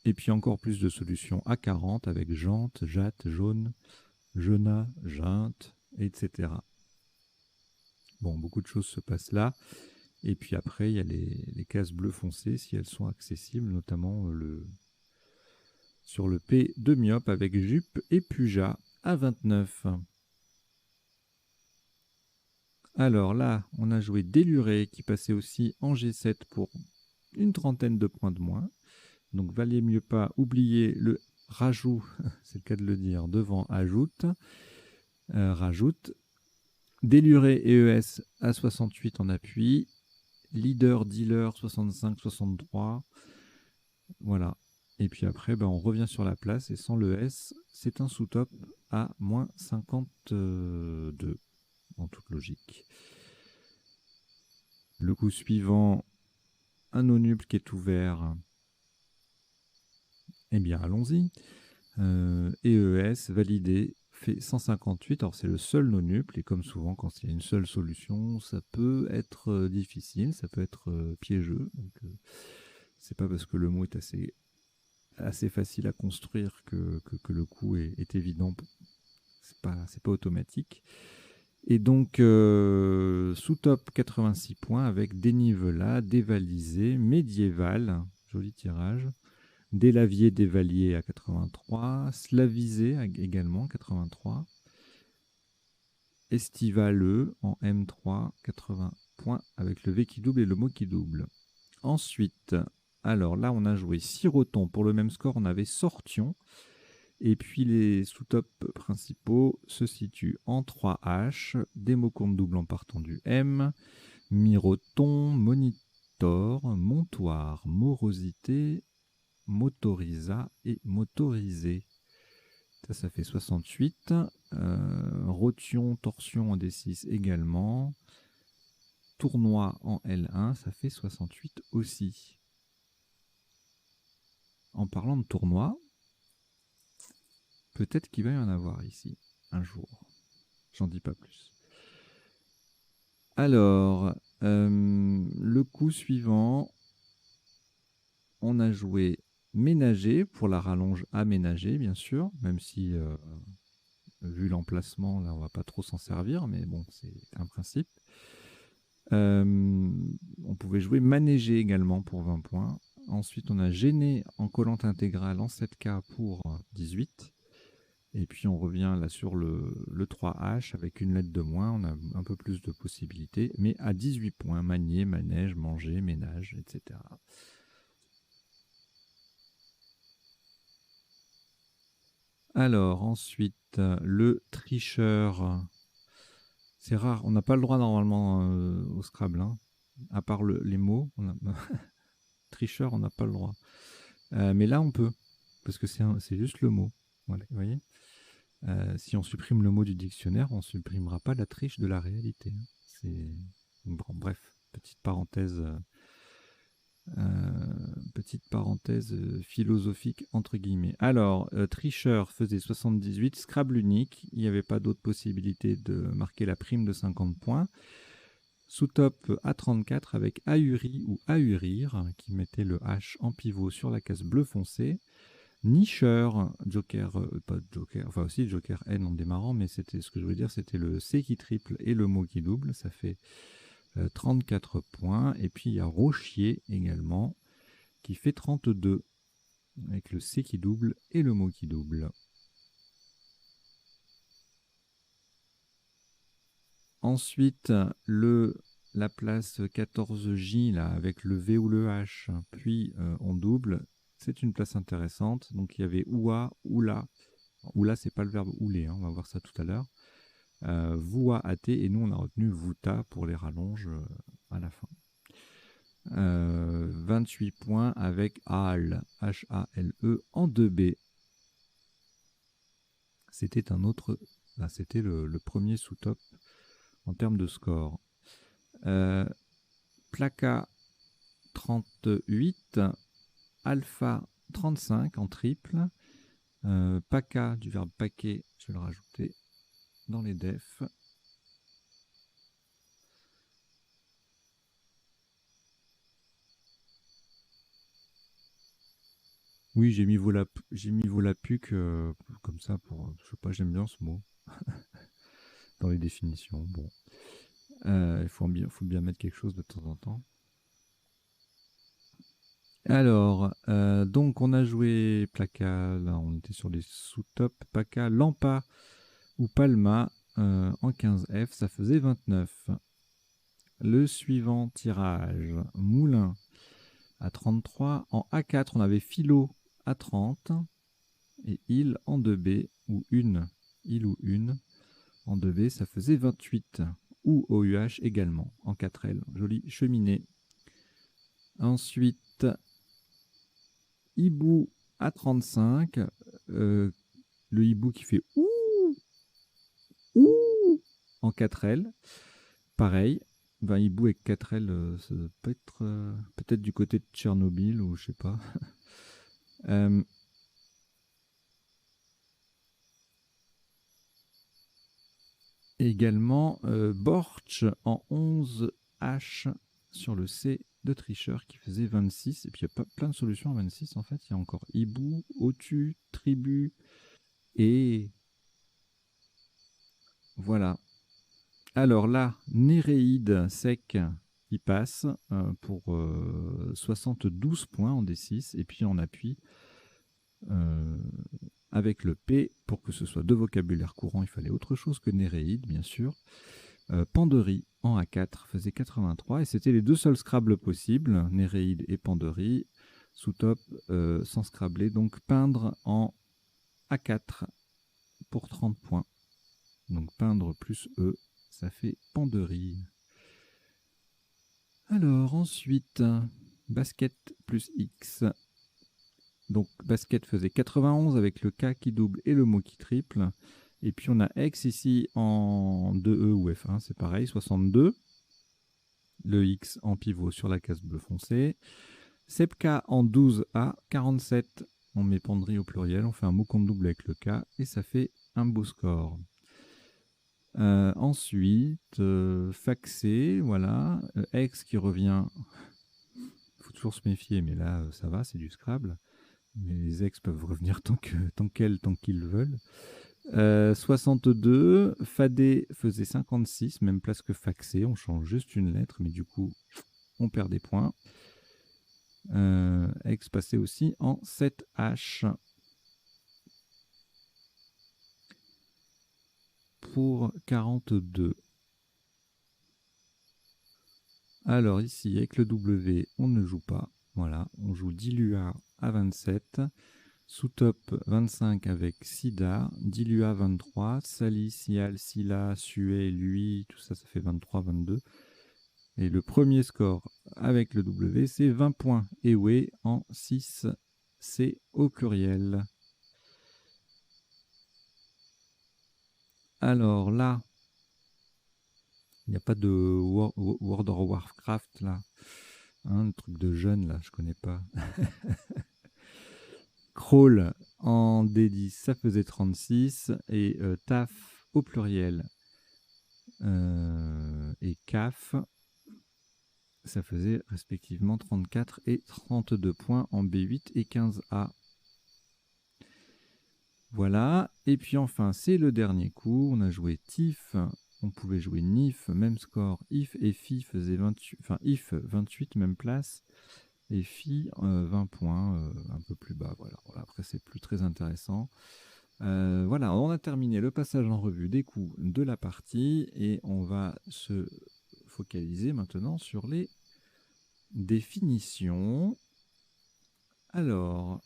Et puis encore plus de solutions à 40 avec jante, jatte, jaune, jeunat, jinte, etc. Bon, beaucoup de choses se passent là. Et puis après, il y a les cases bleues foncées, si elles sont accessibles, notamment sur le P de myope avec jupe et puja à 29. Alors là, on a joué déluré qui passait aussi en G7 pour une trentaine de points de moins. Donc valait mieux pas oublier le rajout, c'est le cas de le dire, devant ajoute. Rajoute. Déluré et ES à 68 en appui. Leader, dealer 65, 63. Voilà. Et puis après, on revient sur la place et sans le S, c'est un sous-top à moins 52 en toute logique. Le coup suivant, un nonuple qui est ouvert. Eh bien, allons-y. EES validé fait 158. Alors c'est le seul nonuple et comme souvent quand il y a une seule solution, ça peut être difficile, ça peut être piégeux. Donc c'est pas parce que le mot est assez facile à construire que le coup est évident. C'est pas automatique. Et donc sous-top 86 points avec dénivelat, dévalisé, médiéval, joli tirage. Délavier, dévalier à 83. Slavisé également 83. Estivaleux en M3, 80 points avec le V qui double et le mot qui double. Ensuite, alors là, on a joué siroton. Pour le même score, on avait sortion. Et puis les sous-tops principaux se situent en 3H. Des mots comptes doubles en partant du M. Miroton, monitor, montoir, morosité, motorisa et motorisé. Ça fait 68. Rotion, torsion en D6 également. Tournoi en L1, ça fait 68 aussi. En parlant de tournoi, peut-être qu'il va y en avoir ici un jour. J'en dis pas plus. Alors, le coup suivant, on a joué ménager pour la rallonge aménagée, bien sûr, même si, vu l'emplacement, là, on va pas trop s'en servir, mais bon, c'est un principe. On pouvait jouer manager également pour 20 points. Ensuite, on a gêné en collante intégrale en 7K pour 18. Et puis on revient là sur le 3H avec une lettre de moins, on a un peu plus de possibilités, mais à 18 points, manier, manège, manger, ménage, etc. Alors ensuite, le tricheur, c'est rare, on n'a pas le droit normalement au Scrabble, hein, à part les mots, tricheur on n'a pas le droit. Mais là on peut, parce que c'est juste le mot, voilà, vous voyez. Si on supprime le mot du dictionnaire, on ne supprimera pas la triche de la réalité. C'est bon, bref, petite parenthèse philosophique entre guillemets. Alors, tricheur faisait 78, Scrabble unique, il n'y avait pas d'autre possibilité de marquer la prime de 50 points. Sous-top à 34 avec ahuri ou ahurir, qui mettait le H en pivot sur la case bleu foncé. Nicheur, joker, pas joker, enfin aussi joker N en démarrant, mais c'était ce que je voulais dire, c'était le C qui triple et le mot qui double, ça fait 34 points. Et puis il y a Rochier également, qui fait 32, avec le C qui double et le mot qui double. Ensuite, la place 14J, là, avec le V ou le H, puis on double, c'est une place intéressante. Donc il y avait Oua, Oula. Oula, c'est pas le verbe ouler, hein, on va voir ça tout à l'heure. Voua, at, et nous on a retenu Vuta pour les rallonges à la fin. 28 points avec HALE, H-A-L-E en 2B. C'était c'était le premier sous-top en termes de score. Placa 38, Alpha 35 en triple. Paca du verbe paquet, je vais le rajouter dans les defs. Oui, j'ai mis volapuc comme ça pour, je sais pas, j'aime bien ce mot dans les définitions. Bon, il faut bien mettre quelque chose de temps en temps. Alors, donc on a joué Placa, là on était sur les sous-top, Paca, Lampa ou Palma en 15F, ça faisait 29. Le suivant tirage, Moulin à 33. En A4, on avait Philo à 30 et Il en 2B ou une, Il ou une en 2B, ça faisait 28. Ou OUH également en 4L, jolie cheminée. Ensuite, Hibou à 35, le hibou qui fait ouh, ouh en 4L. Pareil, ben, hibou avec 4L, ça peut être peut-être du côté de Tchernobyl ou je sais pas. Également Borch en 11H sur le C de tricheur qui faisait 26. Et puis il y a pas plein de solutions à 26 en fait. Il y a encore hibou, Otu, tribu et voilà. Alors là, Néréide sec qui passe pour 72 points en D6 et puis en appui avec le P, pour que ce soit de vocabulaire courant, il fallait autre chose que Néréide, bien sûr. Panderie en A4 faisait 83 et c'était les deux seuls Scrabble possibles, Néréide et Panderie, sous top sans Scrabbler, donc peindre en A4 pour 30 points. Donc peindre plus E, ça fait Panderie. Alors ensuite, basket plus X. Donc basket faisait 91 avec le K qui double et le mot qui triple. Et puis on a X ici en 2E ou F1, c'est pareil, 62. Le X en pivot sur la case bleu foncé. Sepka en 12A, 47. On met penderie au pluriel, on fait un mot compte double avec le K et ça fait un beau score. Ensuite, faxé, voilà. X qui revient. Il faut toujours se méfier, mais là, ça va, c'est du Scrabble. Mais les ex peuvent revenir tant qu'ils veulent. 62, Fadé faisait 56, même place que Faxé. On change juste une lettre, mais du coup, on perd des points. Ex passait aussi en 7H. pour 42. Alors ici, avec le W, on ne joue pas. Voilà, on joue Dilua à 27. Sous-top 25 avec Sida, Dilua 23, Sali, Sial, Sila, Sue, lui, tout ça, ça fait 23, 22. Et le premier score avec le W, c'est 20 points. Ewe en 6, c'est au pluriel. Alors là, il n'y a pas de World of Warcraft là. Hein, le truc de jeune là, je connais pas. Crawl en D10, ça faisait 36. Et TAF au pluriel et CAF, ça faisait respectivement 34 et 32 points en B8 et 15A. Voilà, et puis enfin, c'est le dernier coup. On a joué TIF, on pouvait jouer NIF, même score. IF et FI faisaient 28, enfin IF 28, même place. Et FI 20 points, un peu plus bas. Voilà, après, c'est plus très intéressant. Voilà, on a terminé le passage en revue des coups de la partie et on va se focaliser maintenant sur les définitions. Alors,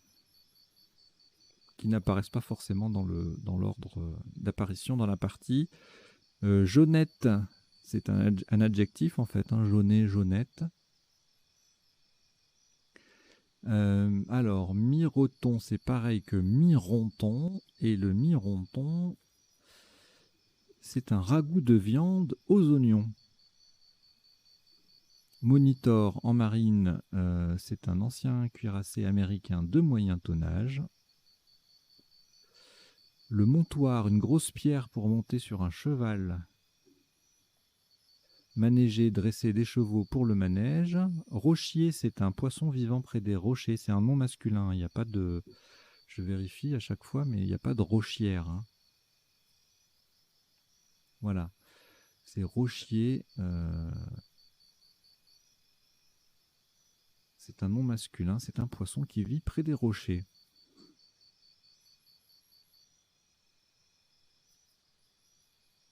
qui n'apparaissent pas forcément dans l'ordre d'apparition dans la partie. Jaunette, c'est un adjectif en fait, hein, jaunet, jaunette. Alors, miroton, c'est pareil que mironton, et le mironton, c'est un ragoût de viande aux oignons. Monitor en marine, c'est un ancien cuirassé américain de moyen tonnage. Le montoir, une grosse pierre pour monter sur un cheval. Manéger, dresser des chevaux pour le manège. Rochier, c'est un poisson vivant près des rochers. C'est un nom masculin. Il n'y a pas de... Je vérifie à chaque fois, mais il n'y a pas de rochière. Hein. Voilà. C'est rochier. C'est un nom masculin. C'est un poisson qui vit près des rochers.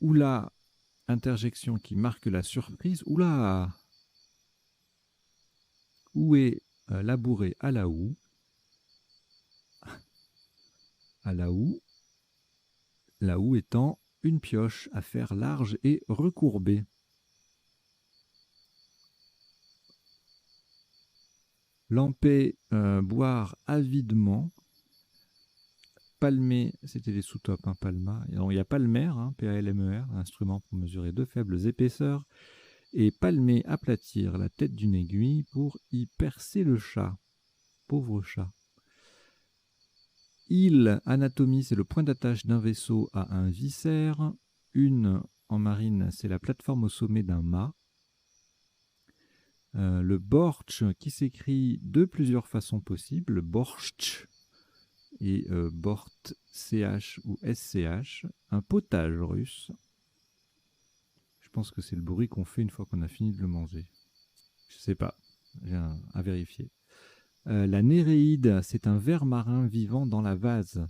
Oula, interjection qui marque la surprise. Oula! Où est labouré à la houe? À la houe. La houe étant une pioche à faire large et recourbée. Lamper, boire avidement. Palmer, c'était les sous-tops, hein, palma. Il y a palmer, hein, P-A-L-M-E-R, instrument pour mesurer de faibles épaisseurs. Et palmer, aplatir la tête d'une aiguille pour y percer le chat. Pauvre chat. Île, anatomie, c'est le point d'attache d'un vaisseau à un viscère. Une, en marine, c'est la plateforme au sommet d'un mât. Le bortsch, qui s'écrit de plusieurs façons possibles. Le bortsch et bort, CH ou SCH. Un potage russe. Je pense que c'est le bruit qu'on fait une fois qu'on a fini de le manger. Je sais pas, j'ai à vérifier. La néréide, c'est un ver marin vivant dans la vase.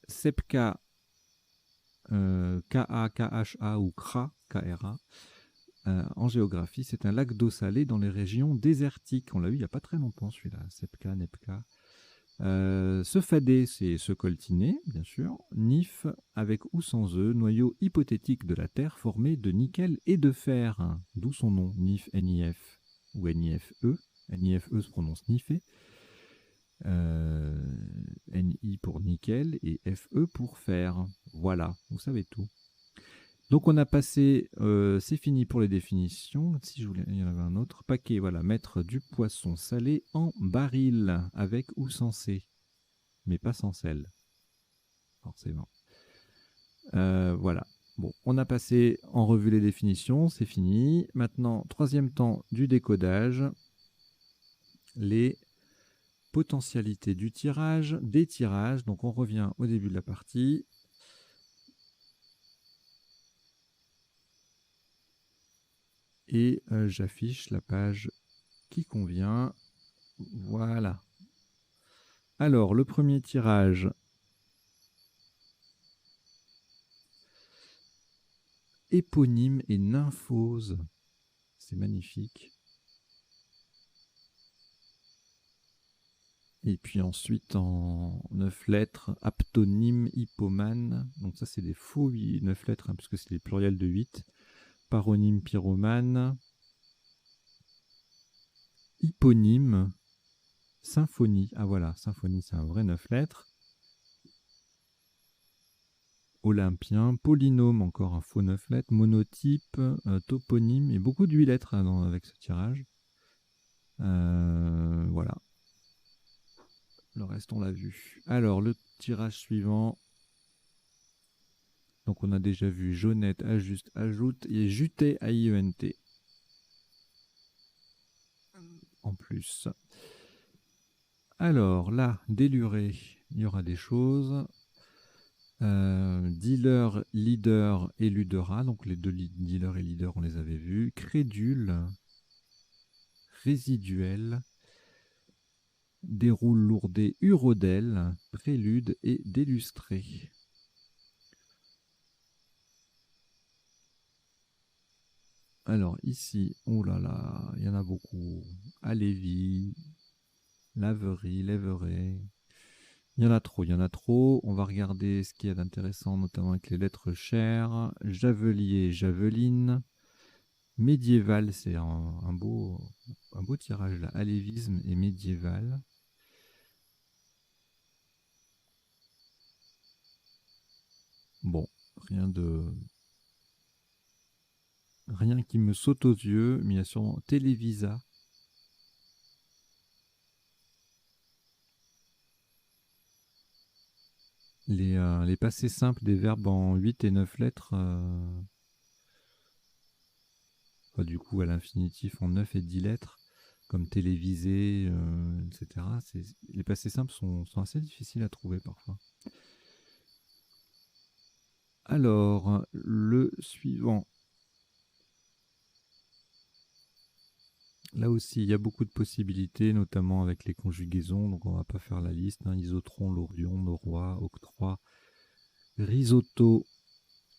Sepka, K-A-K-H-A ou Kra, K-R-A, en géographie, c'est un lac d'eau salée dans les régions désertiques. On l'a eu il n'y a pas très longtemps celui-là, Sepka, Nepka. Se fader, c'est se coltiner, bien sûr. Nif, avec ou sans eux, noyau hypothétique de la Terre formé de nickel et de fer. D'où son nom, Nif, N-I-F ou N-I-F-E. N-I-F-E se prononce Nifé. N-I pour nickel et F-E pour fer. Voilà, vous savez tout. Donc on a passé, c'est fini pour les définitions. Si je voulais, il y en avait un autre paquet. Voilà, mettre du poisson salé en baril, avec ou sans C, mais pas sans sel, forcément. Voilà. Bon, on a passé en revue les définitions, c'est fini. Maintenant, troisième temps du décodage, les potentialités du tirage, des tirages. Donc on revient au début de la partie. Et j'affiche la page qui convient. Voilà. Alors, le premier tirage, éponyme et nymphose. C'est magnifique. Et puis ensuite, en 9 lettres, aptonyme, hypomane. Donc ça, c'est des faux 9 lettres, hein, puisque c'est les pluriels de 8. Paronyme, pyromane. Hyponyme, symphonie. Ah voilà, symphonie, c'est un vrai 9 lettres. Olympien, polynôme, encore un faux 9 lettres. Monotype, toponyme, et beaucoup de 8 lettres hein, avec ce tirage. Voilà. Le reste, on l'a vu. Alors, le tirage suivant. Donc, on a déjà vu jaunette, ajuste, ajoute et juté, AIENT. En plus. Alors, là, déluré, il y aura des choses. Dealer, leader et ludera. Donc, les deux dealer et leader, on les avait vus. Crédule, résiduel, déroule lourdé, urodèle, prélude et délustré. Alors ici, oh là là, il y en a beaucoup. Alévi, laverie, lèverie. Il y en a trop, il y en a trop. On va regarder ce qu'il y a d'intéressant, notamment avec les lettres chères. Javelier, javeline. Médiéval, c'est un beau tirage là. Alévisme et médiéval. Bon, rien qui me saute aux yeux, mais il y a sûrement Télévisa. Les passés simples des verbes en 8 et 9 lettres, du coup à l'infinitif en 9 et 10 lettres, comme télévisé, etc. Les passés simples sont assez difficiles à trouver parfois. Alors, le suivant. Là aussi, il y a beaucoup de possibilités, notamment avec les conjugaisons, donc on ne va pas faire la liste. Hein. Isotron, lorion, norois, octroi, risotto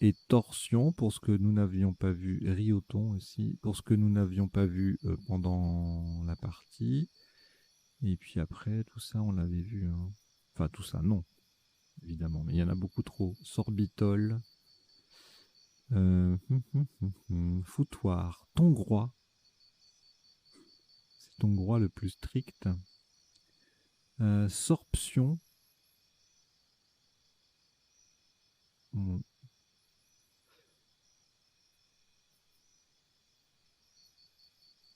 et torsion, pour ce que nous n'avions pas vu, rioton aussi, pour ce que nous n'avions pas vu pendant la partie. Et puis après, tout ça, on l'avait vu. Hein. Enfin, tout ça, non, évidemment, mais il y en a beaucoup trop. Sorbitol, foutoir, tongrois, c'est tongrois le plus strict. Sorption. Bon.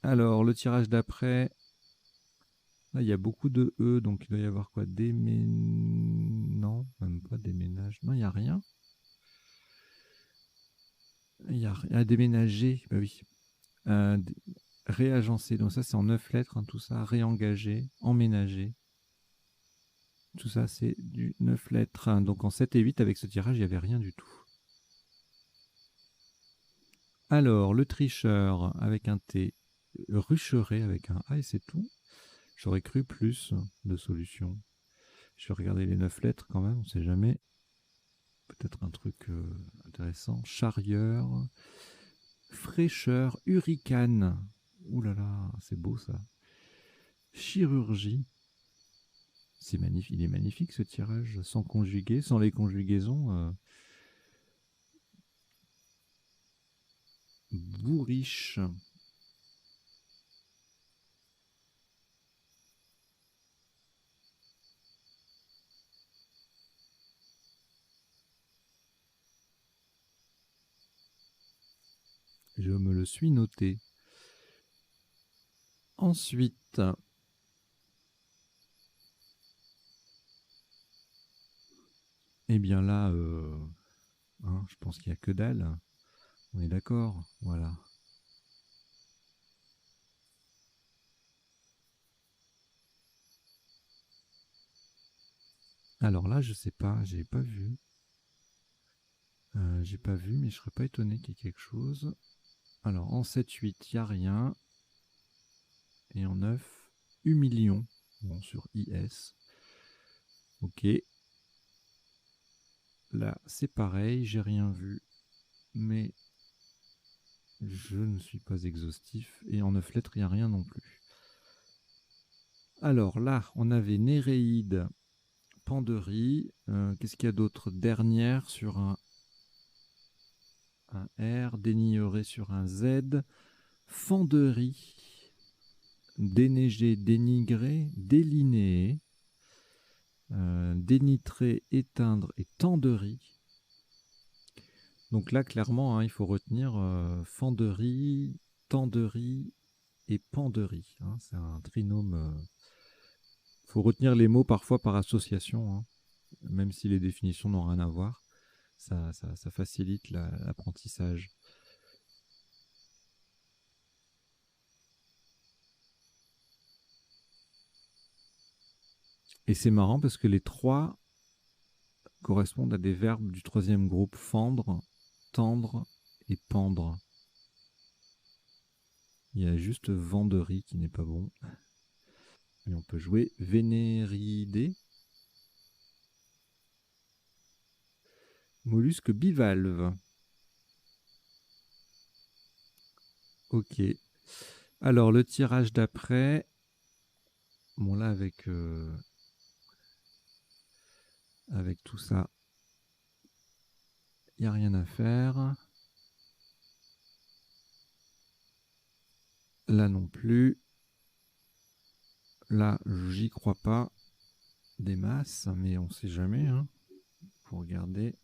Alors, le tirage d'après, là, il y a beaucoup de E, donc il doit y avoir quoi? Non, même pas déménage. Non, il n'y a rien. Il y a déménager, bah oui. Réagencer, donc ça c'est en 9 lettres, hein, tout ça. Réengager, emménager. Tout ça c'est du 9 lettres. Hein. Donc en 7 et 8, avec ce tirage, il n'y avait rien du tout. Alors, le tricheur avec un T, rucheret avec un A et c'est tout. J'aurais cru plus de solutions. Je vais regarder les 9 lettres quand même, on ne sait jamais. Peut-être un truc intéressant. Charrieur, fraîcheur, hurricane. Ouh là là, c'est beau ça. Chirurgie. C'est magnifique, il est magnifique ce tirage, sans conjuguer, sans les conjugaisons. Bourriche. Je me le suis noté. Ensuite, eh bien là, hein, je pense qu'il n'y a que dalle. On est d'accord, voilà. Alors là, je sais pas, j'ai pas vu. J'ai pas vu, mais je serais pas étonné qu'il y ait quelque chose. Alors en 7-8, il n'y a rien. Et en 9, humilion. Bon, sur IS. Ok. Là, c'est pareil, j'ai rien vu. Mais Je ne suis pas exhaustif. Et en 9 lettres, il n'y a rien non plus. Alors là, on avait Néréide, Panderie. Qu'est-ce qu'il y a d'autre? Dernière sur un R. Dénigré sur un Z. Fenderie. Déneiger, dénigrer, délinéer. Dénitrer, éteindre et tenderie. Donc là, clairement, hein, il faut retenir fenderie, tenderie et penderie. Hein, c'est un trinôme. Il faut retenir les mots parfois par association, hein, même si les définitions n'ont rien à voir. Ça facilite l'apprentissage. Et c'est marrant parce que les trois correspondent à des verbes du troisième groupe: fendre, tendre et pendre. Il y a juste venderie qui n'est pas bon. Et on peut jouer vénéridé. Mollusque bivalve. Ok. Alors, le tirage d'après. Bon, là, avec tout ça, il n'y a rien à faire. Là non plus. Là, j'y crois pas des masses, mais on sait jamais. Hein. Faut regarder.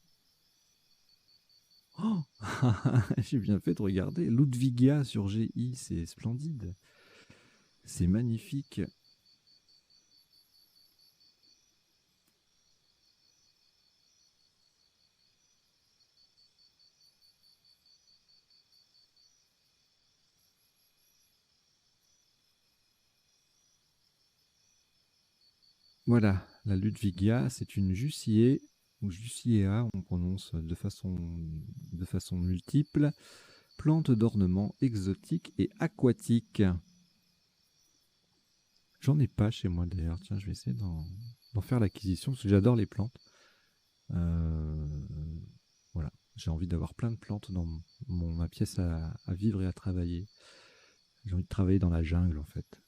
Oh j'ai bien fait de regarder. Ludvigia sur GI, c'est splendide. C'est magnifique. Voilà, la Ludvigia, c'est une Jussier, ou Jussiea, on prononce de façon multiple, plante d'ornement exotique et aquatique. J'en ai pas chez moi d'ailleurs, tiens, je vais essayer d'en faire l'acquisition, parce que j'adore les plantes. Voilà, j'ai envie d'avoir plein de plantes dans ma pièce à vivre et à travailler. J'ai envie de travailler dans la jungle en fait.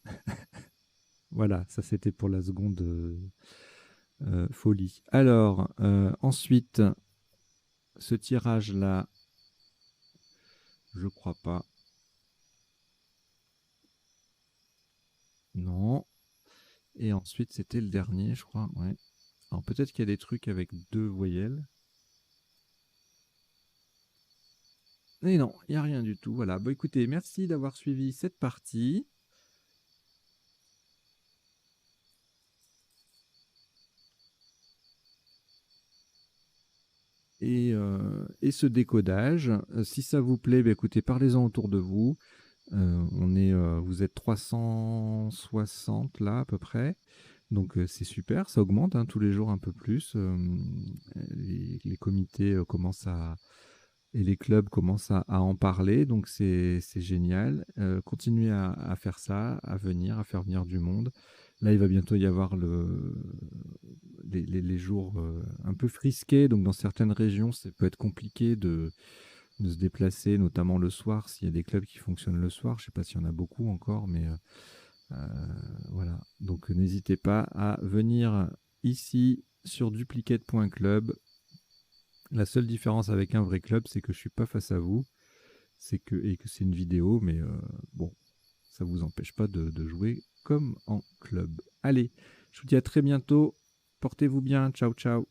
Voilà, ça c'était pour la seconde folie. Alors, ensuite, ce tirage-là, je crois pas. Non. Et ensuite, c'était le dernier, je crois. Ouais. Alors peut-être qu'il y a des trucs avec 2 voyelles. Mais non, il n'y a rien du tout. Voilà. Bon, écoutez, merci d'avoir suivi cette partie. Et ce décodage. Si ça vous plaît, bah, écoutez, parlez-en autour de vous. Vous êtes 360 là à peu près. Donc c'est super, ça augmente hein, tous les jours un peu plus. Les comités commencent et les clubs commencent à en parler, donc c'est génial. Continuez à faire ça, à faire venir du monde. Là, il va bientôt y avoir les jours un peu frisqués, donc dans certaines régions, ça peut être compliqué de se déplacer, notamment le soir, s'il y a des clubs qui fonctionnent le soir. Je ne sais pas s'il y en a beaucoup encore, mais voilà. Donc n'hésitez pas à venir ici sur duplicate.club. La seule différence avec un vrai club, c'est que je ne suis pas face à vous, et que c'est une vidéo, mais bon, ça ne vous empêche pas de jouer comme en club. Allez, je vous dis à très bientôt. Portez-vous bien. Ciao, ciao.